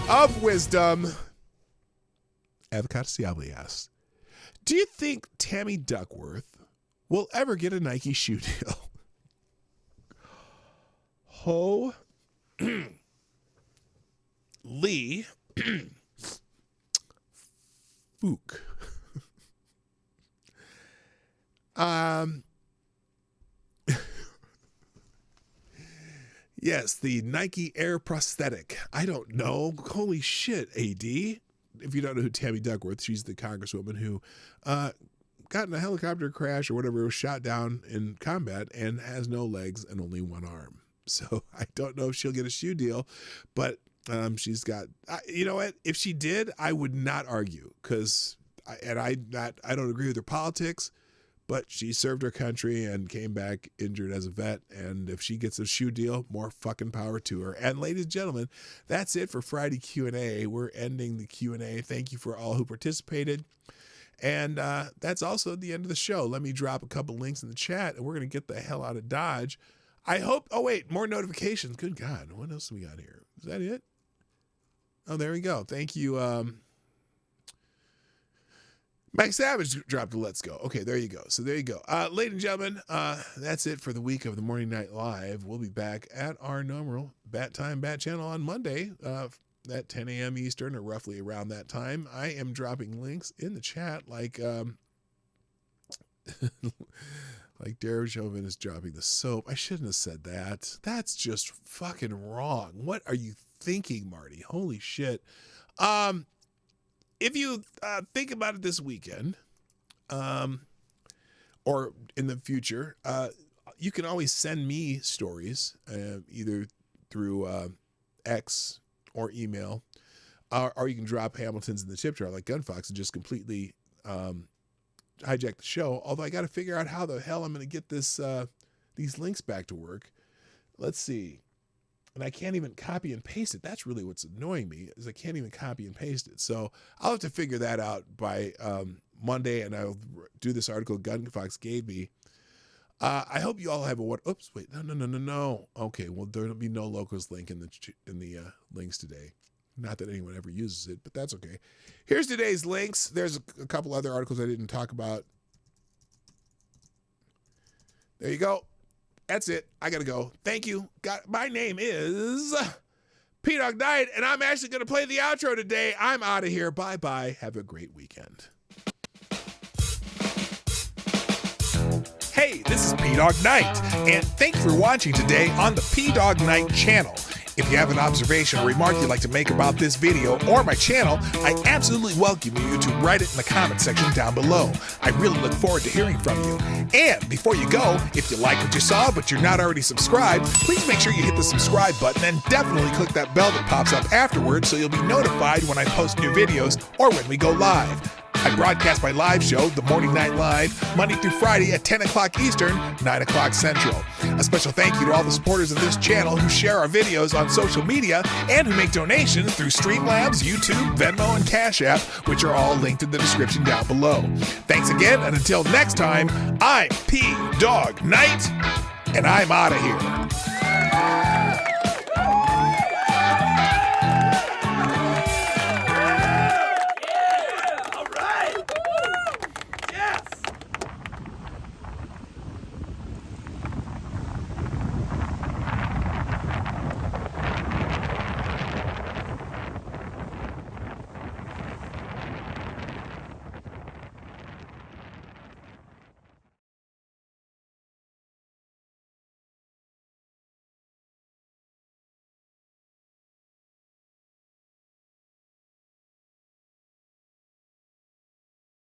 Speaker 2: of wisdom. Avocados Diabli asks, do you think Tammy Duckworth will ever get a Nike shoe deal? Lee Fook. Yes, the Nike Air prosthetic. I don't know. Holy shit, AD. If you don't know who Tammy Duckworth, she's the congresswoman who got in a helicopter crash or whatever, was shot down in combat and has no legs and only one arm. So I don't know if she'll get a shoe deal, but she's got, you know what? If she did, I would not argue because I don't agree with her politics, but she served her country and came back injured as a vet. And if she gets a shoe deal, more fucking power to her. And ladies and gentlemen, that's it for Friday Q&A. We're ending the Q&A. Thank you for all who participated. And that's also the end of the show. Let me drop a couple links in the chat, and we're going to get the hell out of Dodge. I hope... Oh, wait. More notifications. Good God. What else do we got here? Is that it? Oh, there we go. Thank you. Mike Savage dropped a let's go. Okay, there you go. So there you go. Ladies and gentlemen, that's it for the week of the Morning Night Live. We'll be back at our normal Bat Time Bat Channel on Monday at 10 a.m. Eastern, or roughly around that time. I am dropping links in the chat like like Derek Chauvin is dropping the soap. I shouldn't have said that. That's just fucking wrong. What are you thinking, Marty? Holy shit. If you think about it this weekend, or in the future, you can always send me stories, either through X or email, or you can drop Hamilton's in the tip jar like Gunfox and just completely hijack the show. Although I got to figure out how the hell I'm going to get this these links back to work. Let's see. And I can't even copy and paste it. That's really what's annoying me, is I can't even copy and paste it. So I'll have to figure that out by Monday, and I'll do this article Gunfox gave me. I hope you all have a what? Oops, wait, no. Okay, well, there'll be no locals link in the links today. Not that anyone ever uses it, but that's okay. Here's today's links. There's a couple other articles I didn't talk about. There you go. That's it. I got to go. Thank you. My name is Dawg Knight, and I'm actually going to play the outro today. I'm out of here. Bye-bye. Have a great weekend. Hey, this is Dawg Knight, and thank you for watching today on the Dawg Knight Channel. If you have an observation or remark you'd like to make about this video or my channel, I absolutely welcome you to write it in the comment section down below. I really look forward to hearing from you. And before you go, if you like what you saw but you're not already subscribed, please make sure you hit the subscribe button and definitely click that bell that pops up afterwards so you'll be notified when I post new videos or when we go live. I broadcast my live show, The Morning Night Live, Monday through Friday at 10 o'clock Eastern, 9 o'clock Central. A special thank you to all the supporters of this channel who share our videos on social media and who make donations through Streamlabs, YouTube, Venmo, and Cash App, which are all linked in the description down below. Thanks again, and until next time, I'm Dawg Knight, and I'm out of here.